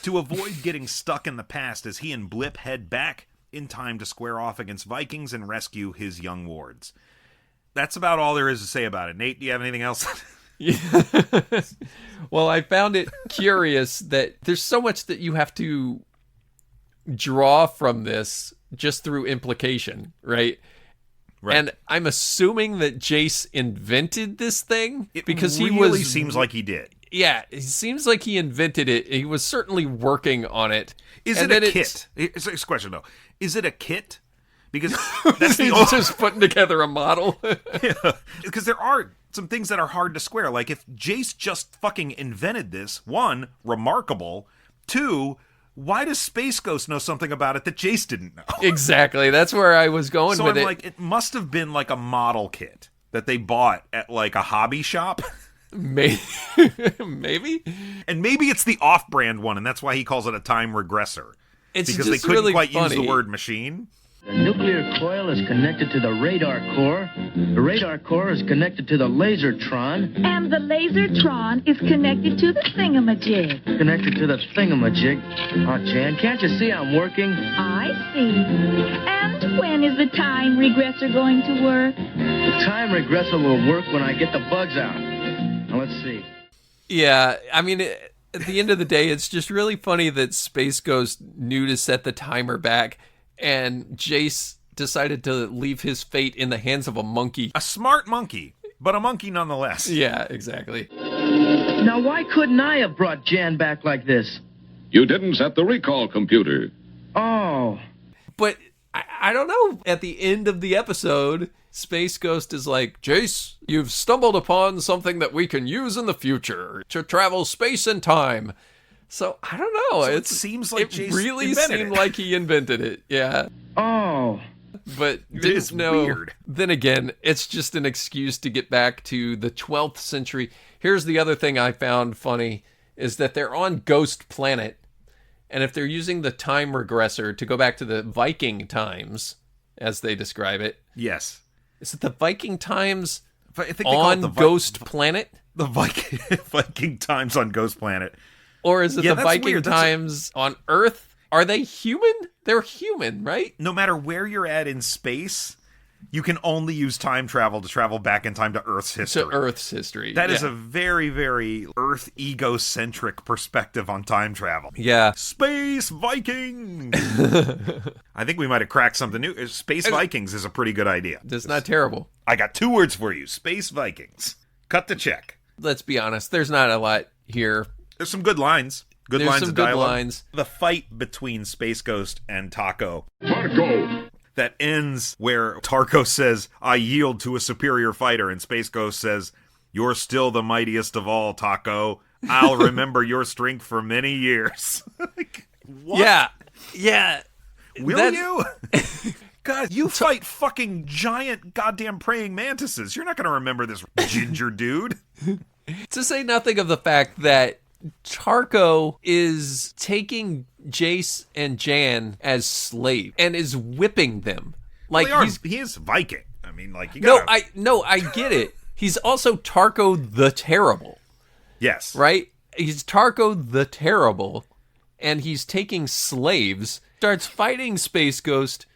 To avoid getting stuck in the past as he and Blip head back in time to square off against Vikings and rescue his young wards. That's about all there is to say about it. Nate, do you have anything else? Well, I found it curious that there's so much that you have to draw from this just through implication, right? Right. And I'm assuming that Jace invented this thing because he really seems like he did. Yeah, it seems like he invented it. He was certainly working on it. Is it a kit? It's a question though. Is it a kit? Because that's the just putting together a model. Yeah. Because there are some things that are hard to square. Like if Jace just fucking invented this, 1, remarkable. 2, why does Space Ghost know something about it that Jace didn't know? Exactly. That's where I was going with it. So I'm like, it must have been like a model kit that they bought at like a hobby shop. Maybe. And maybe it's the off-brand one, and that's why he calls it a time regressor. It's because just they couldn't really quite funny. use the word machine. The nuclear coil is connected to the radar core. The radar core is connected to the lasertron. And the lasertron is connected to the thingamajig. Connected to the thingamajig. Oh, Jan, can't you see I'm working? I see. And when is the time regressor going to work? The time regressor will work when I get the bugs out. Now, let's see. Yeah, I mean, at the end of the day, it's just really funny that Space Ghost knew to set the timer back, and Jace decided to leave his fate in the hands of a monkey. A smart monkey, but a monkey nonetheless. Yeah, exactly. Now, why couldn't I have brought Jan back like this? You didn't set the recall computer. Oh. But I don't know. At the end of the episode, Space Ghost is like, Jace, you've stumbled upon something that we can use in the future to travel space and time. So, I don't know. So it seems like Jace really invented seemed it. like he invented it. Yeah. Oh. But It didn't is know. weird. Then again, it's just an excuse to get back to the 12th century. Here's the other thing I found funny, is that they're on Ghost Planet. And if they're using the time regressor to go back to the Viking times, as they describe it. Yes. Is it the Viking times I think they call it on the Ghost Planet? The Viking times on Ghost Planet. Or is it Yeah, the that's Viking weird. times on Earth? Are they human? They're human, right? No matter where you're at in space, you can only use time travel to travel back in time to Earth's history. To Earth's history. That is yeah. a very, very Earth egocentric perspective on time travel. Yeah. Space Vikings! I think we might have cracked something new. Space Vikings is a pretty good idea. That's not terrible. I got 2 words for you. Space Vikings. Cut the check. Let's be honest. There's not a lot here. There's some good lines. Good There's lines some of good dialogue. lines. The fight between Space Ghost and Taco Taco! that ends where Tarko says, I yield to a superior fighter, and Space Ghost says, you're still the mightiest of all, Taco. I'll remember your strength for many years. Like, what? Yeah. Will you? God, you fight fucking giant goddamn praying mantises. You're not going to remember this ginger dude. To say nothing of the fact that Tarko is taking Jace and Jan as slaves and is whipping them. Like Well, he is Viking. I mean, like, you No, gotta... I get it. He's also Tarko the Terrible, Yes. right? He's Tarko the Terrible, and he's taking slaves, starts fighting Space Ghost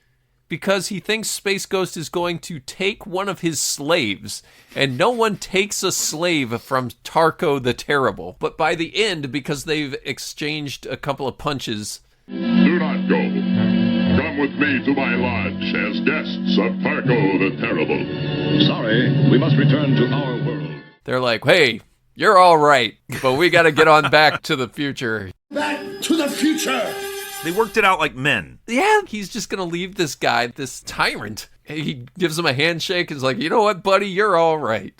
because he thinks Space Ghost is going to take one of his slaves, and no one takes a slave from Tarko the Terrible. But by the end, because they've exchanged a couple of punches... Do not go. Come with me to my lodge as guests of Tarko the Terrible. Sorry, we must return to our world. They're like, hey, you're all right, but we got to get on back to the future. Back to the future! They worked it out like men. Yeah, he's just going to leave this guy, this tyrant. He gives him a handshake and is like, you know what, buddy, you're all right.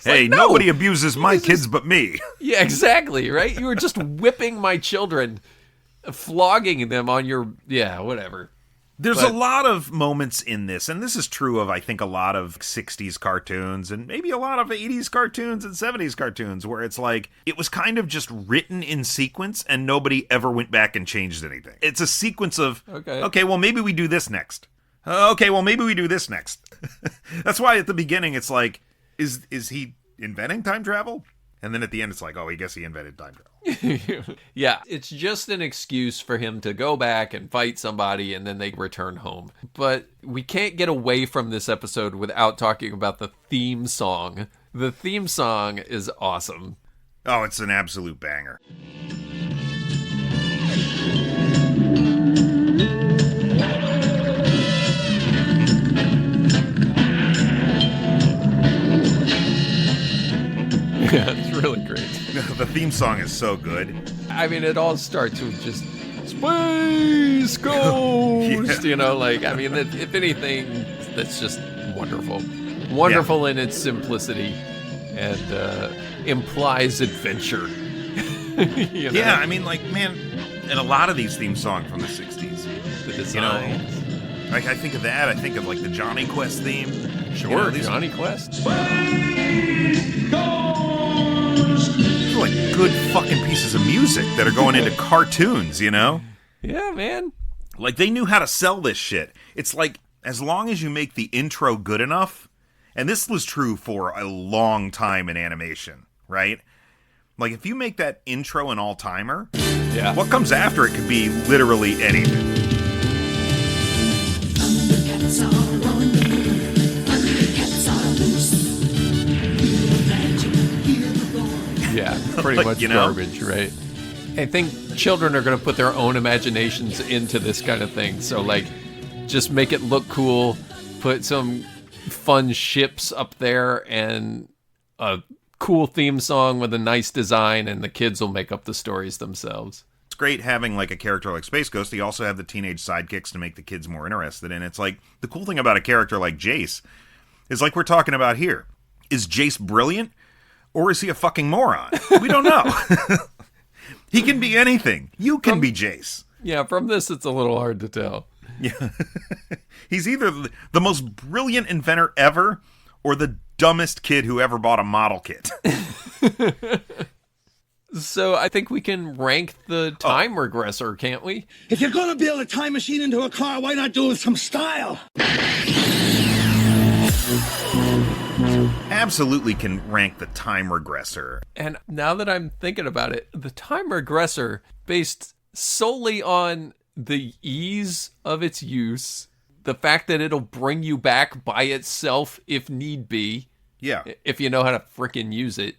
Hey, like, no. nobody abuses my kids but me. Yeah, exactly, right? You were just whipping my children, flogging them on your... Yeah, whatever. There's a lot of moments in this, and this is true of, I think, a lot of 60s cartoons and maybe a lot of 80s cartoons and 70s cartoons, where it's like, it was kind of just written in sequence and nobody ever went back and changed anything. It's a sequence of, okay, well, maybe we do this next. Okay, well, maybe we do this next. That's why at the beginning it's like, is he inventing time travel? And then at the end it's like, oh, I guess he invented time travel. Yeah, it's just an excuse for him to go back and fight somebody and then they return home. But we can't get away from this episode without talking about the theme song. The theme song is awesome. Oh, it's an absolute banger. Yeah, it's really great. The theme song is so good. I mean, it all starts with just Space Ghost, you know, like, I mean, if anything, that's just wonderful. Wonderful in its simplicity and implies adventure. You know? Yeah, I mean, like, man, and a lot of these theme songs from the 60s. The design. You know, like, I think of that, I think of, like, the Johnny Quest theme. Sure, You know, these Johnny Quest. are, like, good fucking pieces of music that are going into cartoons, you know? Yeah, man. Like, they knew how to sell this shit. It's like, as long as you make the intro good enough, and this was true for a long time in animation, right? Like, if you make that intro an all-timer, Yeah. what comes after it could be literally anything. Yeah, pretty Like, much you know? garbage, right? I think children are going to put their own imaginations into this kind of thing. So, like, just make it look cool, put some fun ships up there, and a cool theme song with a nice design, and the kids will make up the stories themselves. great having like a character like Space Ghost. You also have the teenage sidekicks to make the kids more interested. And it's like, the cool thing about a character like Jace is like we're talking about here. Is Jace brilliant? Or is he a fucking moron? We don't know. He can be anything. You can be Jace. Yeah, from this, it's a little hard to tell. Yeah. He's either the most brilliant inventor ever or the dumbest kid who ever bought a model kit. So I think we can rank the time regressor, can't we? If you're gonna build a time machine into a car, why not do it with some style? Absolutely can rank the time regressor. And now that I'm thinking about it, the time regressor, based solely on the ease of its use, the fact that it'll bring you back by itself if need be. Yeah. If you know how to frickin' use it.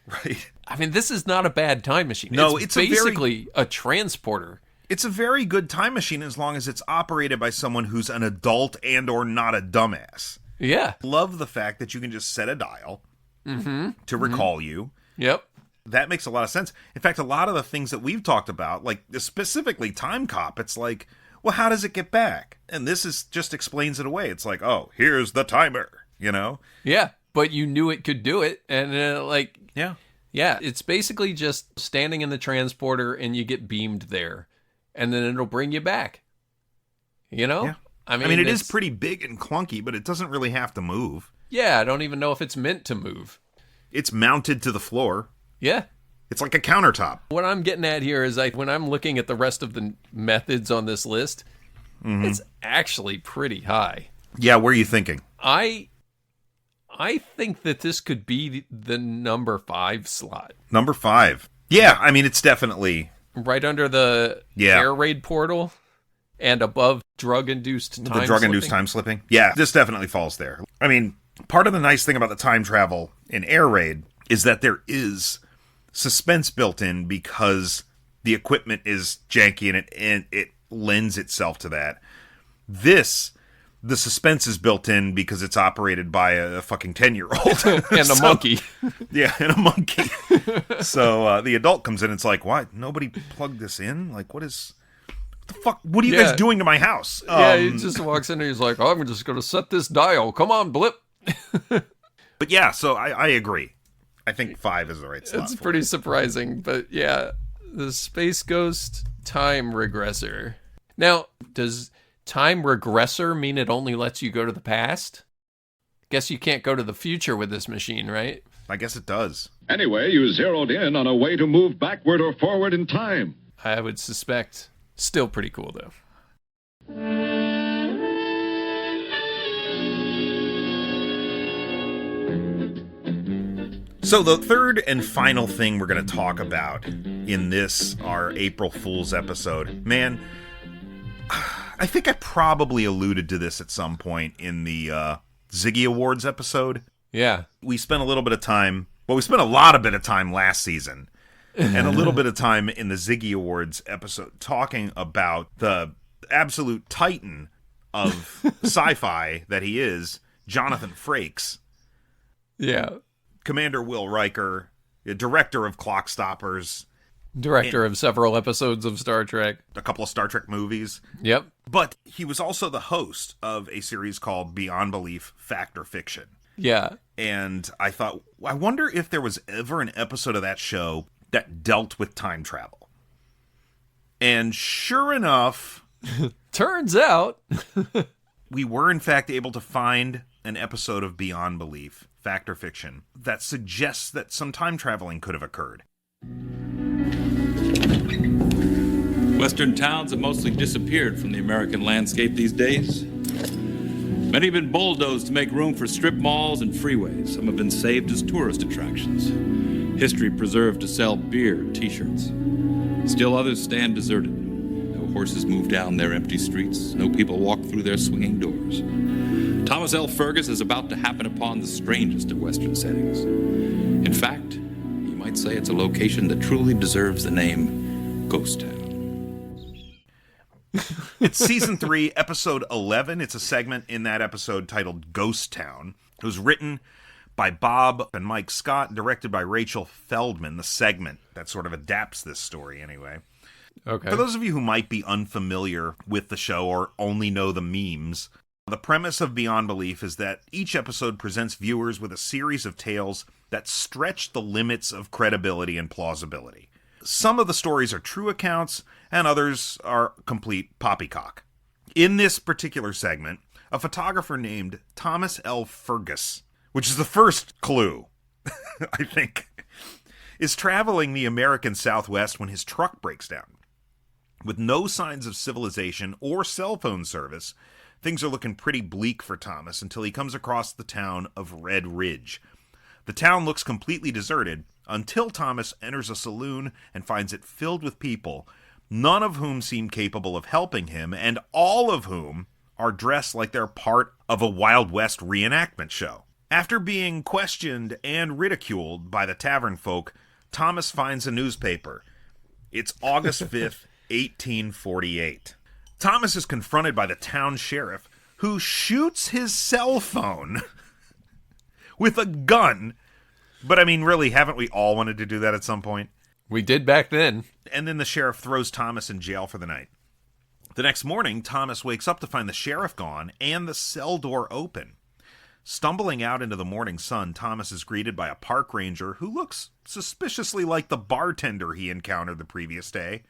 Right. I mean, this is not a bad time machine. No, it's basically a transporter. It's a very good time machine as long as it's operated by someone who's an adult and or not a dumbass. Yeah. Love the fact that you can just set a dial to recall you. Yep. That makes a lot of sense. In fact, a lot of the things that we've talked about, like specifically Time Cop, it's like, well, how does it get back? And this is just explains it away. It's like, oh, here's the timer, you know? Yeah, but you knew it could do it. And Yeah. Yeah, it's basically just standing in the transporter and you get beamed there. And then it'll bring you back. You know? Yeah. I mean, it is pretty big and clunky, but it doesn't really have to move. Yeah, I don't even know if it's meant to move. It's mounted to the floor. Yeah. It's like a countertop. What I'm getting at here is when I'm looking at the rest of the methods on this list, it's actually pretty high. Yeah, where are you thinking? I think that this could be the number 5 slot. Number 5. Yeah, I mean, it's definitely... Right under the air raid portal and above drug-induced time The drug-induced time slipping? Yeah, this definitely falls there. I mean, part of the nice thing about the time travel in air raid is that there is suspense built in because the equipment is janky and it lends itself to that. The suspense is built in because it's operated by a fucking 10-year-old. And a monkey. Yeah, and a monkey. So the adult comes in and it's like, what? Nobody plugged this in? Like, what the fuck? What are you guys doing to my house? Yeah, he just walks in and he's like, I'm just going to set this dial. Come on, blip. But yeah, so I agree. I think 5 is the right slot. It's pretty surprising, but yeah, the Space Ghost time regressor. Now, does time regressor mean it only lets you go to the past? Guess you can't go to the future with this machine, right? I guess it does. Anyway, you zeroed in on a way to move backward or forward in time. I would suspect. Still pretty cool, though. So the third and final thing we're going to talk about in this, our April Fool's episode, man, I think I probably alluded to this at some point in the Ziggy Awards episode. Yeah. We spent a little bit of time, well, we spent a lot of bit of time last season and a little bit of time in the Ziggy Awards episode talking about the absolute titan of sci-fi that he is, Jonathan Frakes. Yeah. Commander Will Riker, director of Clock Stoppers. Director of several episodes of Star Trek. A couple of Star Trek movies. Yep. But he was also the host of a series called Beyond Belief, Fact or Fiction. Yeah. And I thought, I wonder if there was ever an episode of that show that dealt with time travel. And sure enough... Turns out... we were in fact able to find an episode of Beyond Belief, Fact or Fiction, that suggests that some time traveling could have occurred. Western towns have mostly disappeared from the American landscape these days. Many have been bulldozed to make room for strip malls and freeways. Some have been saved as tourist attractions. History preserved to sell beer and t-shirts. Still others stand deserted. No horses move down their empty streets. No people walk through their swinging doors. Thomas L. Fergus is about to happen upon the strangest of Western settings. In fact, you might say it's a location that truly deserves the name Ghost Town. It's season 3, episode 11. It's a segment in that episode titled Ghost Town. It was written by Bob and Mike Scott, directed by Rachel Feldman, the segment that sort of adapts this story anyway. Okay. For those of you who might be unfamiliar with the show or only know the memes, the premise of Beyond Belief is that each episode presents viewers with a series of tales that stretch the limits of credibility and plausibility. Some of the stories are true accounts, and others are complete poppycock. In this particular segment, a photographer named Thomas L. Fergus, which is the first clue, I think, is traveling the American Southwest when his truck breaks down. With no signs of civilization or cell phone service, things are looking pretty bleak for Thomas until he comes across the town of Red Ridge. The town looks completely deserted until Thomas enters a saloon and finds it filled with people, none of whom seem capable of helping him, and all of whom are dressed like they're part of a Wild West reenactment show. After being questioned and ridiculed by the tavern folk, Thomas finds a newspaper. It's August 5th, 1848. Thomas is confronted by the town sheriff, who shoots his cell phone with a gun. But I mean, really, haven't we all wanted to do that at some point? We did back then. And then the sheriff throws Thomas in jail for the night. The next morning, Thomas wakes up to find the sheriff gone and the cell door open. Stumbling out into the morning sun, Thomas is greeted by a park ranger who looks suspiciously like the bartender he encountered the previous day.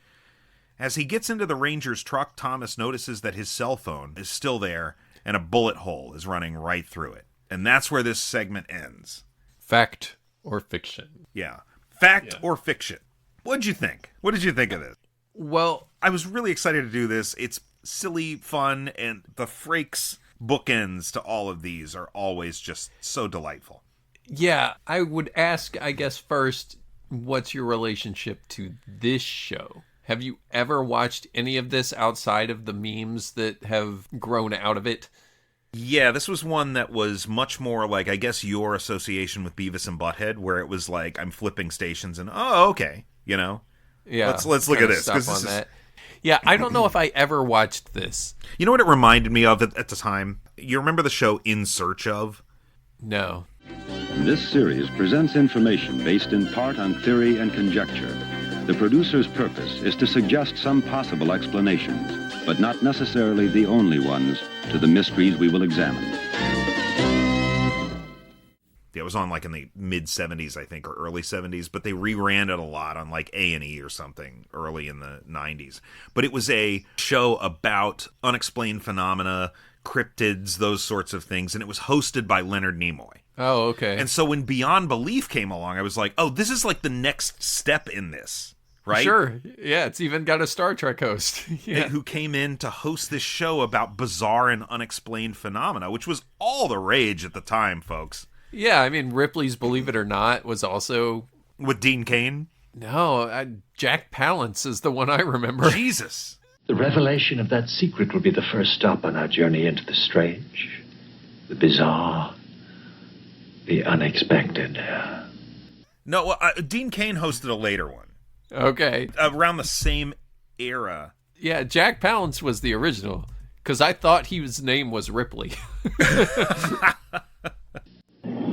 As he gets into the ranger's truck, Thomas notices that his cell phone is still there and a bullet hole is running right through it. And that's where this segment ends. Fact or fiction? Yeah. Fact or fiction? What'd you think? What did you think of this? Well, I was really excited to do this. It's silly, fun, and the Frakes bookends to all of these are always just so delightful. Yeah, I would ask, I guess, first, what's your relationship to this show? Have you ever watched any of this outside of the memes that have grown out of it? Yeah, this was one that was much more like, I guess, your association with Beavis and Butthead, where it was like, I'm flipping stations and, oh, okay, you know? Yeah. Let's look at this. Stuff on that. Yeah, I don't know if I ever watched this. You know what it reminded me of at the time? You remember the show In Search Of? No. This series presents information based in part on theory and conjecture. The producer's purpose is to suggest some possible explanations, but not necessarily the only ones, to the mysteries we will examine. It was on like in the mid-70s, I think, or early 70s, but they reran it a lot on like A&E or something early in the 90s. But it was a show about unexplained phenomena, cryptids, those sorts of things, and it was hosted by Leonard Nimoy. Oh, okay. And so when Beyond Belief came along, I was like, oh, this is like the next step in this, right? Sure. Yeah, it's even got a Star Trek host. Yeah. Who came in to host this show about bizarre and unexplained phenomena, which was all the rage at the time, folks. Yeah, I mean, Ripley's Believe It or Not was also... With Dean Cain? No, Jack Palance is the one I remember. Jesus. The revelation of that secret will be the first stop on our journey into the strange, the bizarre, the unexpected. No, Dean Cain hosted a later one. Okay. Around the same era. Yeah, Jack Palance was the original, because I thought his name was Ripley.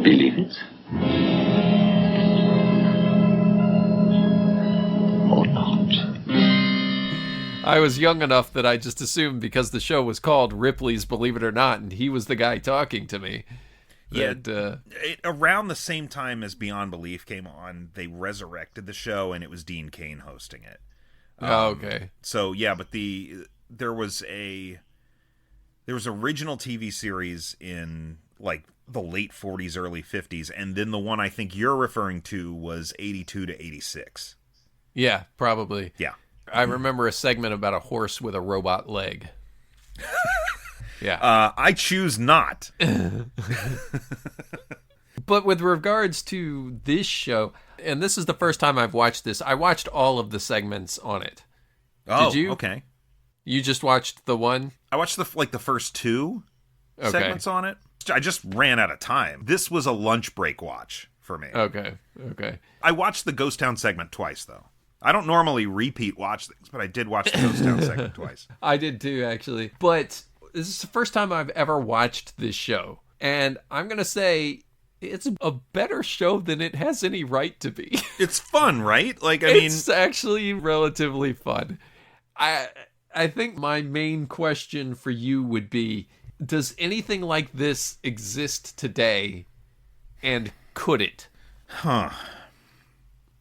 Believe it. Or not. I was young enough that I just assumed because the show was called Ripley's Believe It or Not, and he was the guy talking to me. Around the same time as Beyond Belief came on, they resurrected the show, and it was Dean Cain hosting it. Okay. So yeah, but there was original TV series in like the late 40s, early 50s, and then the one I think you're referring to was 82 to 86. Yeah, probably. Yeah. I remember a segment about a horse with a robot leg. Yeah. I choose not. But with regards to this show, and this is the first time I've watched this, I watched all of the segments on it. Oh, did you? Okay. You just watched the one? I watched the first two segments on it. I just ran out of time. This was a lunch break watch for me. Okay. I watched the Ghost Town segment twice, though. I don't normally repeat watch things, but I did watch the Ghost Town segment twice. I did too, actually. But this is the first time I've ever watched this show. And I'm going to say It's a better show than it has any right to be. It's fun, right? Like, I mean, it's actually relatively fun. I think my main question for you would be, does anything like this exist today, and could it? Huh.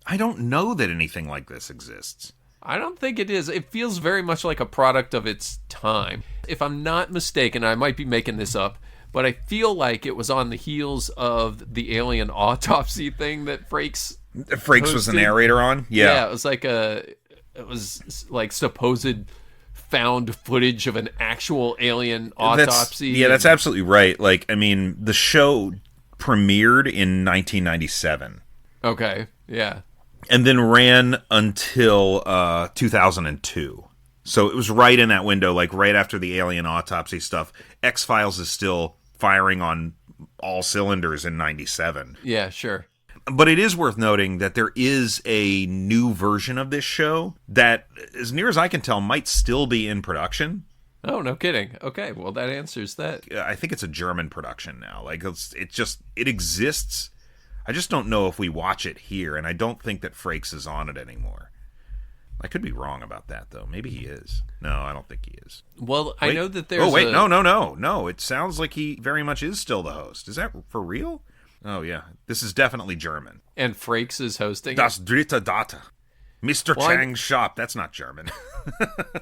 I don't know that anything like this exists. I don't think it is. It feels very much like a product of its time. If I'm not mistaken, I might be making this up, but I feel like it was on the heels of the alien autopsy thing that Frakes was the narrator on? Yeah. It was like supposed found footage of an actual alien autopsy. That's absolutely right. Like, I mean, the show premiered in 1997. Okay, yeah. And then ran until 2002. So it was right in that window, like right after the alien autopsy stuff. X-Files is still firing on all cylinders in 97. Yeah, sure. But it is worth noting that there is a new version of this show that, as near as I can tell, might still be in production. Oh, no kidding. Okay, well, that answers that. I think it's a German production now. Like, it exists. I just don't know if we watch it here, and I don't think that Frakes is on it anymore. I could be wrong about that, though. Maybe he is. No, I don't think he is. Well, I know that there's No. It sounds like he very much is still the host. Is that for real? Oh, yeah. This is definitely German. And Frakes is hosting Das dritte Data. Mr. Chang's shop. That's not German.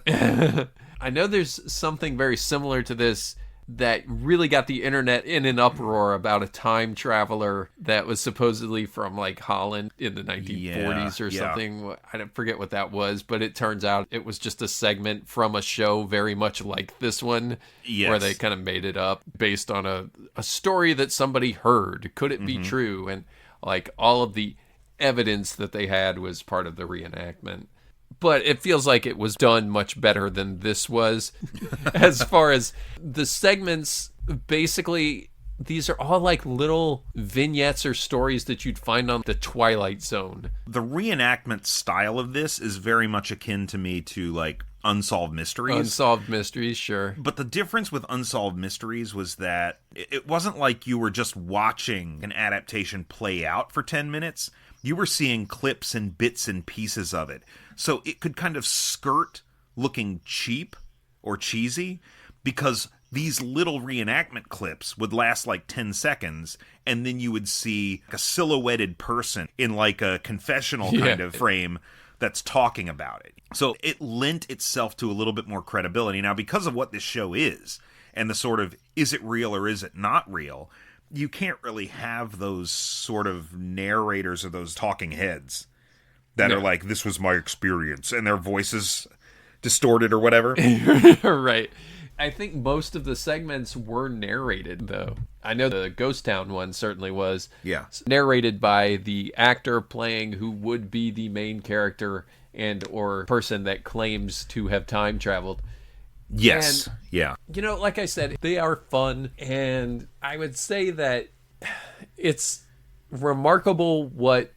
I know there's something very similar to this that really got the internet in an uproar about a time traveler that was supposedly from like Holland in the 1940s or something. I don't forget what that was, but it turns out it was just a segment from a show very much like this one, where they kind of made it up based on a story that somebody heard. Could it be true? And like all of the evidence that they had was part of the reenactment. But it feels like it was done much better than this was. As far as the segments, basically, these are all like little vignettes or stories that you'd find on the Twilight Zone. The reenactment style of this is very much akin to me to like Unsolved Mysteries. Unsolved Mysteries, sure. But the difference with Unsolved Mysteries was that it wasn't like you were just watching an adaptation play out for 10 minutes. You were seeing clips and bits and pieces of it. So it could kind of skirt looking cheap or cheesy because these little reenactment clips would last like 10 seconds, and then you would see a silhouetted person in like a confessional kind of frame that's talking about it. So it lent itself to a little bit more credibility. Now, because of what this show is, and the sort of, is it real or is it not real, you can't really have those sort of narrators or those talking heads that are like, this was my experience, and their voices distorted or whatever. Right. I think most of the segments were narrated, though. I know the Ghost Town one certainly was. Yeah. Narrated by the actor playing who would be the main character and or person that claims to have time traveled. Yes. And, yeah. You know, like I said, they are fun, and I would say that it's remarkable what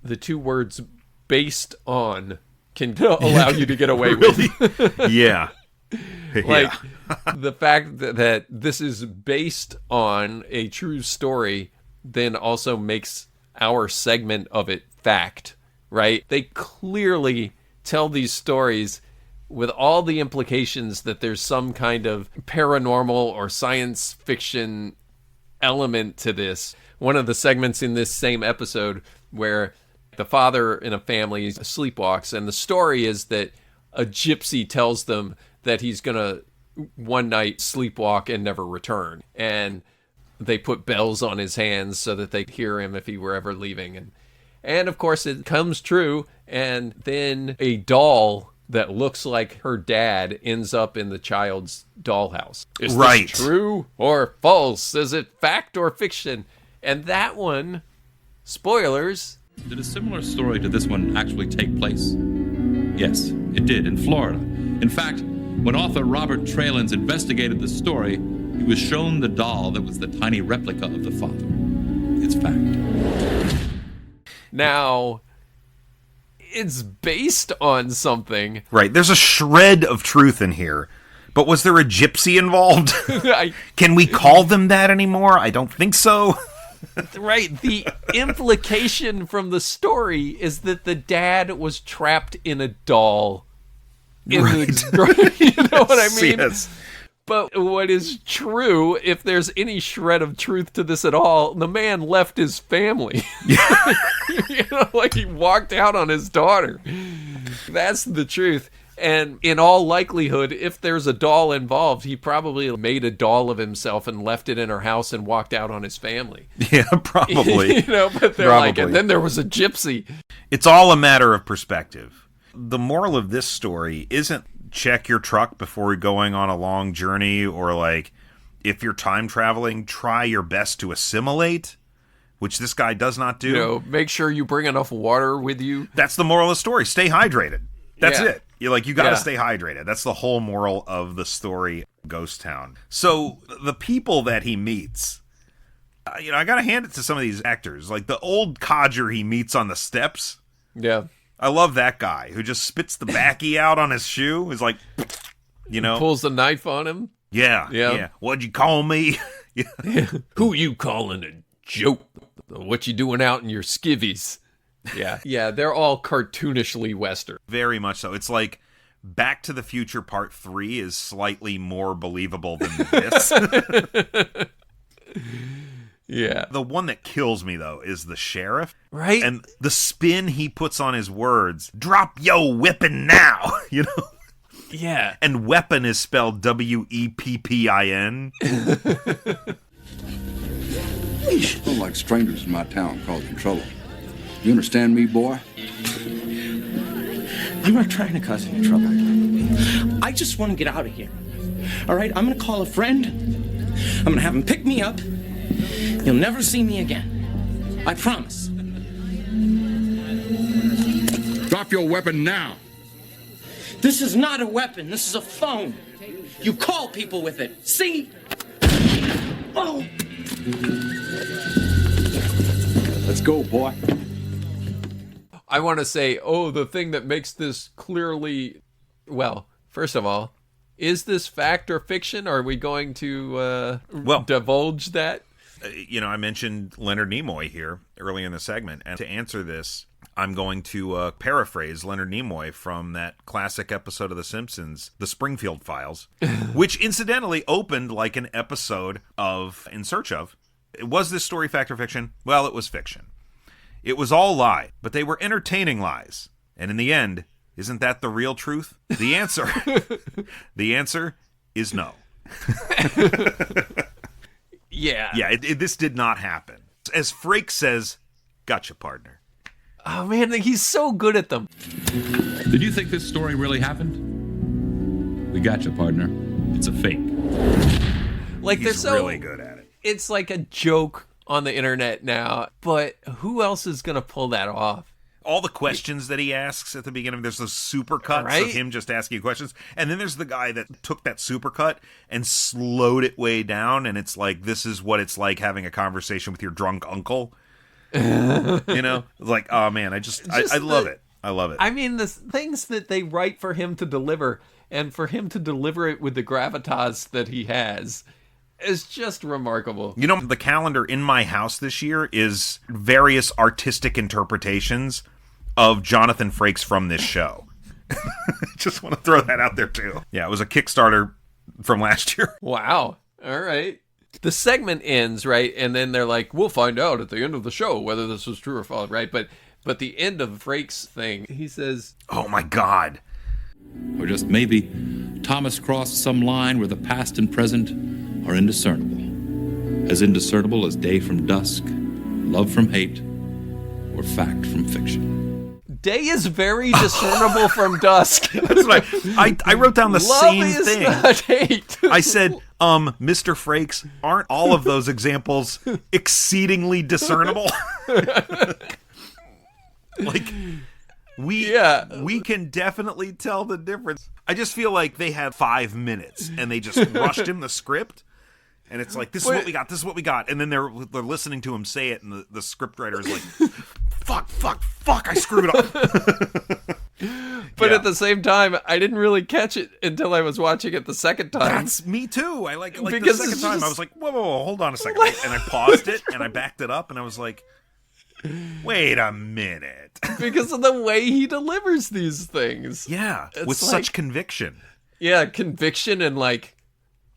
the two words based on can allow you to get away with. Yeah. Like the fact that this is based on a true story then also makes our segment of it fact, right? They clearly tell these stories with all the implications that there's some kind of paranormal or science fiction element to this. One of the segments in this same episode where the father in a family sleepwalks, and the story is that a gypsy tells them that he's going to one night sleepwalk and never return. And they put bells on his hands so that they hear him if he were ever leaving. And of course it comes true. And then a doll that looks like her dad ends up in the child's dollhouse. Is this true or false? Is it fact or fiction? And that one, spoilers. Did a similar story to this one actually take place? Yes, it did, in Florida. In fact, when author Robert Tralins investigated the story, he was shown the doll that was the tiny replica of the father. It's fact. Now, it's based on something. Right, there's a shred of truth in here. But was there a gypsy involved? Can we call them that anymore? I don't think so. Right. The implication from the story is that the dad was trapped in a doll. You know what I mean? Yes. But what is true, if there's any shred of truth to this at all, the man left his family. Like he walked out on his daughter. That's the truth. And in all likelihood, if there's a doll involved, he probably made a doll of himself and left it in her house and walked out on his family. Yeah, probably. But they're like, and then there was a gypsy. It's all a matter of perspective. The moral of this story isn't check your truck before going on a long journey, or like, if you're time traveling, try your best to assimilate, which this guy does not do. Make sure you bring enough water with you. That's the moral of the story. Stay hydrated. That's it. You got to stay hydrated. That's the whole moral of the story, Ghost Town. So the people that he meets, I got to hand it to some of these actors. Like the old codger he meets on the steps. Yeah. I love that guy who just spits the backy out on his shoe. Is like, pulls the knife on him. Yeah. What'd you call me? Who you calling a joke? What you doing out in your skivvies? Yeah, they're all cartoonishly Western. Very much so. It's like Back to the Future Part 3 is slightly more believable than this. Yeah. The one that kills me, though, is the sheriff. Right? And the spin he puts on his words. Drop yo whippin' now, Yeah. And weapon is spelled W-E-P-P-I-N. Don't like strangers in my town causing trouble. You understand me, boy? I'm not trying to cause any trouble. I just want to get out of here. All right, I'm going to call a friend. I'm going to have him pick me up. You'll never see me again. I promise. Drop your weapon now. This is not a weapon. This is a phone. You call people with it. See? Oh. Let's go, boy. I want to say, the thing that makes this clearly, well, first of all, is this fact or fiction? Are we going to divulge that? I mentioned Leonard Nimoy here early in the segment, and to answer this, I'm going to paraphrase Leonard Nimoy from that classic episode of The Simpsons, The Springfield Files, which incidentally opened like an episode of In Search Of. Was this story fact or fiction? Well, it was fiction. It was all lie, but they were entertaining lies. And in the end, isn't that the real truth? The answer is no. Yeah. This did not happen. As Frakes says, gotcha, partner. Oh, man, he's so good at them. Did you think this story really happened? We gotcha, partner. It's a fake. Like, He's really good at it. It's like a joke on the internet now, but who else is going to pull that off? All the questions that he asks at the beginning, there's those supercuts of him just asking questions. And then there's the guy that took that supercut and slowed it way down. And it's like, this is what it's like having a conversation with your drunk uncle. Like, oh man, I love it. I love it. I mean, the things that they write for him to deliver, and for him to deliver it with the gravitas that he has, is just remarkable. The calendar in my house this year is various artistic interpretations of Jonathan Frakes from this show. Just want to throw that out there too. Yeah, it was a Kickstarter from last year. Wow. All right. The segment ends, right? And then they're like, we'll find out at the end of the show whether this was true or false, right? But the end of Frakes' thing, he says, oh my God. Or just maybe Thomas crossed some line where the past and present are indiscernible. As indiscernible as day from dusk, love from hate, or fact from fiction. Day is very discernible from dusk. That's what I wrote down the love same is thing. Not hate. I said, Mr. Frakes, aren't all of those examples exceedingly discernible? Like, we can definitely tell the difference. I just feel like they had 5 minutes and they just rushed him the script. And it's like, this is what we got, this is what we got. And then they're listening to him say it, and the scriptwriter is like, fuck, I screwed up. But at the same time, I didn't really catch it until I was watching it the second time. That's me too. I like because the second time. just... I was like, whoa, hold on a second. And I paused it and I backed it up and I was like, wait a minute. Because of the way he delivers these things. Yeah, it's with like, such conviction. Yeah, conviction and like,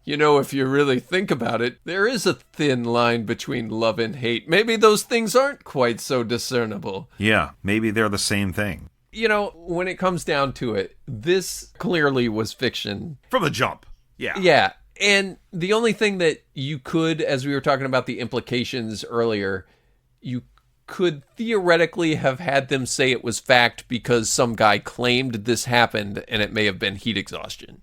you know, if you really think about it, there is a thin line between love and hate. Maybe those things aren't quite so discernible. Yeah, maybe they're the same thing. You know, when it comes down to it, this clearly was fiction. From the jump. Yeah. Yeah. And the only thing that you could, as we were talking about the implications earlier, you could theoretically have had them say it was fact because some guy claimed this happened and it may have been heat exhaustion.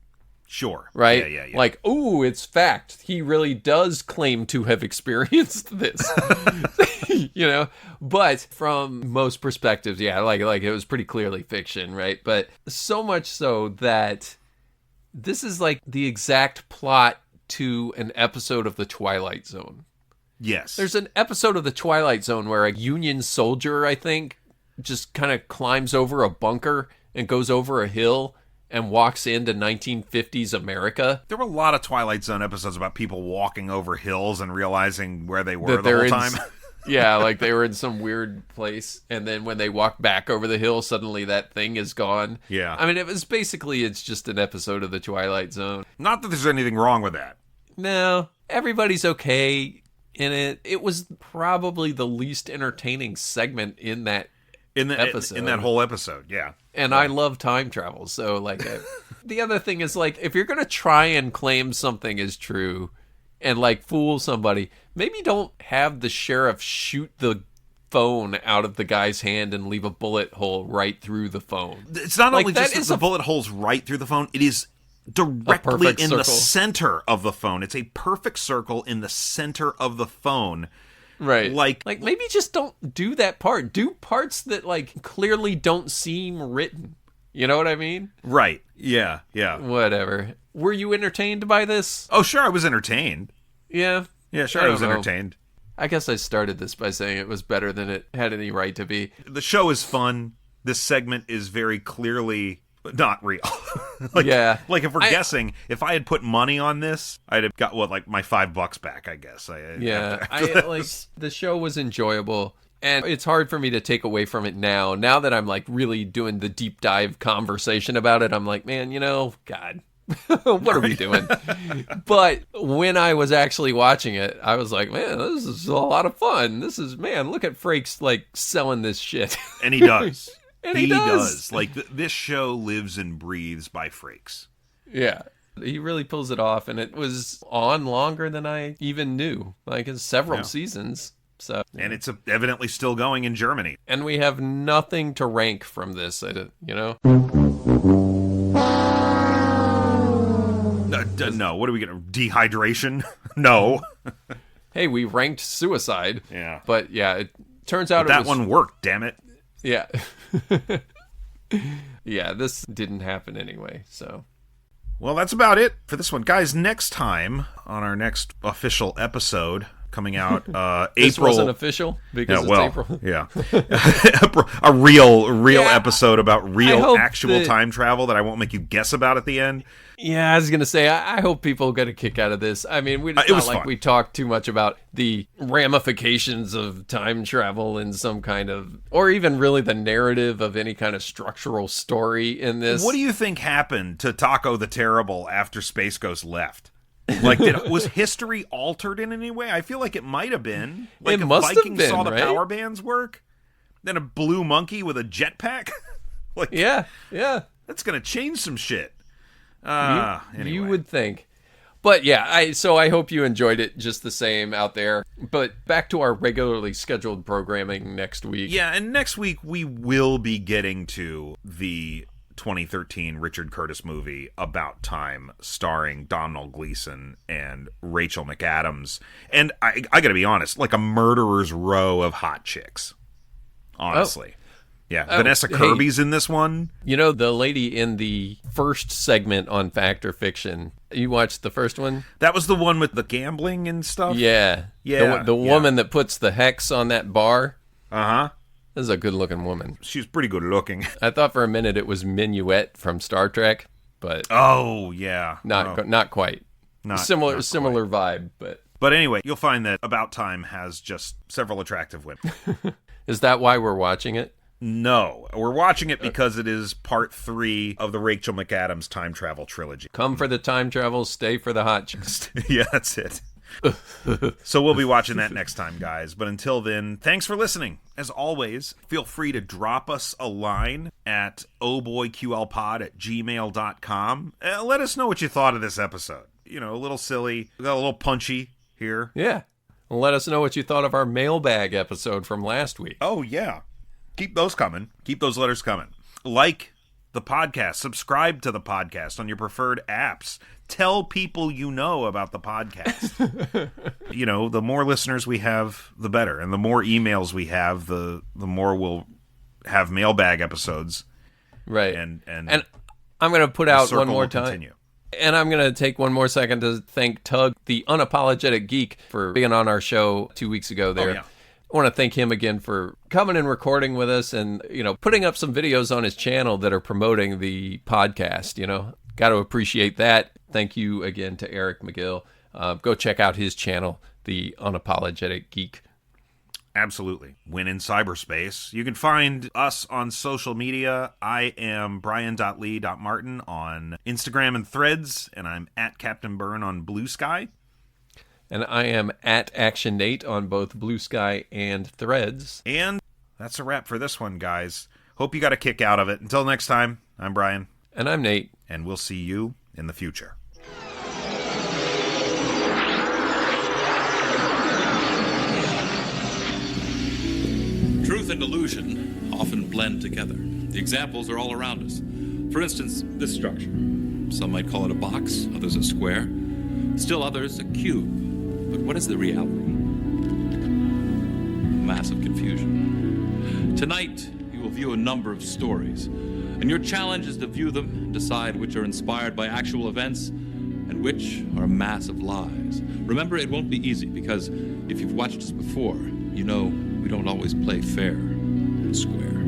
Sure. Right? Yeah. Like, ooh, it's fact. He really does claim to have experienced this. You know? But from most perspectives, yeah, like it was pretty clearly fiction, right? But so much so that this is like the exact plot to an episode of The Twilight Zone. Yes. There's an episode of The Twilight Zone where a Union soldier, I think, just kind of climbs over a bunker and goes over a hill and walks into 1950s America. There were a lot of Twilight Zone episodes about people walking over hills and realizing where they were the whole time. Yeah, like they were in some weird place, and then when they walk back over the hill, suddenly that thing is gone. Yeah. I mean, it's just an episode of The Twilight Zone. Not that there's anything wrong with that. No, everybody's okay in it. It was probably the least entertaining segment in that episode. In that whole episode, yeah. And I love time travel, so like the other thing is like if you're going to try and claim something is true and like fool somebody, maybe don't have the sheriff shoot the phone out of the guy's hand and leave a bullet hole right through the phone. It's not only just that the bullet hole's right through the phone, it is directly in the center of the phone. It's a perfect circle in the center of the phone. Right. Like maybe just don't do that part. Do parts that like clearly don't seem written. You know what I mean? Right. Yeah. Whatever. Were you entertained by this? Oh, sure, I was entertained. Yeah. Yeah, sure, I was entertained. I guess I started this by saying it was better than it had any right to be. The show is fun. This segment is very clearly not real. Like if we're guessing, if I had put money on this, I'd have got my $5 back, I guess. The show was enjoyable, and it's hard for me to take away from it now that I'm like really doing the deep dive conversation about it. I'm like, man, God, what are we doing? But when I was actually watching it, I was like, man, this is a lot of fun. Look at Frakes like selling this shit. And he does. And he does. Like, this show lives and breathes by Frakes. Yeah. He really pulls it off, and it was on longer than I even knew. Like, it's several seasons. So, and it's evidently still going in Germany. And we have nothing to rank from this, No, what are we going to... Dehydration? No. Hey, we ranked Suicide. Yeah. But, yeah, it turns out that one worked, damn it. Yeah. Yeah, this didn't happen anyway, so. Well, that's about it for this one. Guys, next time on our next official episode coming out April. This wasn't official because it's April. Yeah. A real episode about actual time travel that I won't make you guess about at the end. Yeah, I was going to say, I hope people get a kick out of this. I mean, it's not like fun. We talked too much about the ramifications of time travel in some kind of, or even really the narrative of any kind of structural story in this. What do you think happened to Taco the Terrible after Space Ghost left? Like, was history altered in any way? I feel like it might have been. Like, it must Vikings have been, saw the right? power bands work, then a blue monkey with a jetpack. Yeah. That's going to change some shit. Anyway. You would think. But yeah, I hope you enjoyed it just the same out there. But back to our regularly scheduled programming next week. Yeah, and next week we will be getting to the 2013 Richard Curtis movie About Time, starring Domhnall Gleeson and Rachel McAdams. And I gotta be honest, like a murderer's row of hot chicks. Honestly. Yeah, Vanessa Kirby's in this one. You know, the lady in the first segment on Fact or Fiction, you watched the first one? That was the one with the gambling and stuff? Yeah. Yeah. The woman that puts the hex on that bar. Uh-huh. This is a good-looking woman. She's pretty good looking. I thought for a minute it was Minuet from Star Trek, but oh yeah, not quite. Similar vibe, but. But anyway, you'll find that About Time has just several attractive women. Is that why we're watching it? No, we're watching it because it is part 3 of the Rachel McAdams time travel trilogy. Come for the time travel, stay for the hot chicks. Yeah, that's it. So we'll be watching that next time, guys. But until then, thanks for listening. As always, feel free to drop us a line at ohboyqlpod@gmail.com. Let us know what you thought of this episode. You know, a little silly, a little punchy here. Yeah. Let us know what you thought of our mailbag episode from last week. Oh, yeah. Keep those coming. Keep those letters coming. Like the podcast. Subscribe to the podcast on your preferred apps. Tell people you know about the podcast. You know, the more listeners we have, the better. And the more emails we have, the more we'll have mailbag episodes. Right. And I'm going to put out one more time. Continue. And I'm going to take one more second to thank Tug, the unapologetic geek, for being on our show 2 weeks ago there. Oh, yeah. I want to thank him again for coming and recording with us and, you know, putting up some videos on his channel that are promoting the podcast, you know. Got to appreciate that. Thank you again to Eric McGill. Go check out his channel, The Unapologetic Geek. Absolutely. When in cyberspace. You can find us on social media. I am brian.lee.martin on Instagram and Threads, and I'm at Captain Byrne on Blue Sky. And I am at Action Nate on both Blue Sky and Threads. And that's a wrap for this one, guys. Hope you got a kick out of it. Until next time, I'm Brian. And I'm Nate. And we'll see you in the future. Truth and illusion often blend together. The examples are all around us. For instance, this structure. Some might call it a box, others a square, still others a cube. But what is the reality? Massive confusion. Tonight, you will view a number of stories, and your challenge is to view them and decide which are inspired by actual events and which are a mass of lies. Remember, it won't be easy, because if you've watched us before, you know we don't always play fair and square.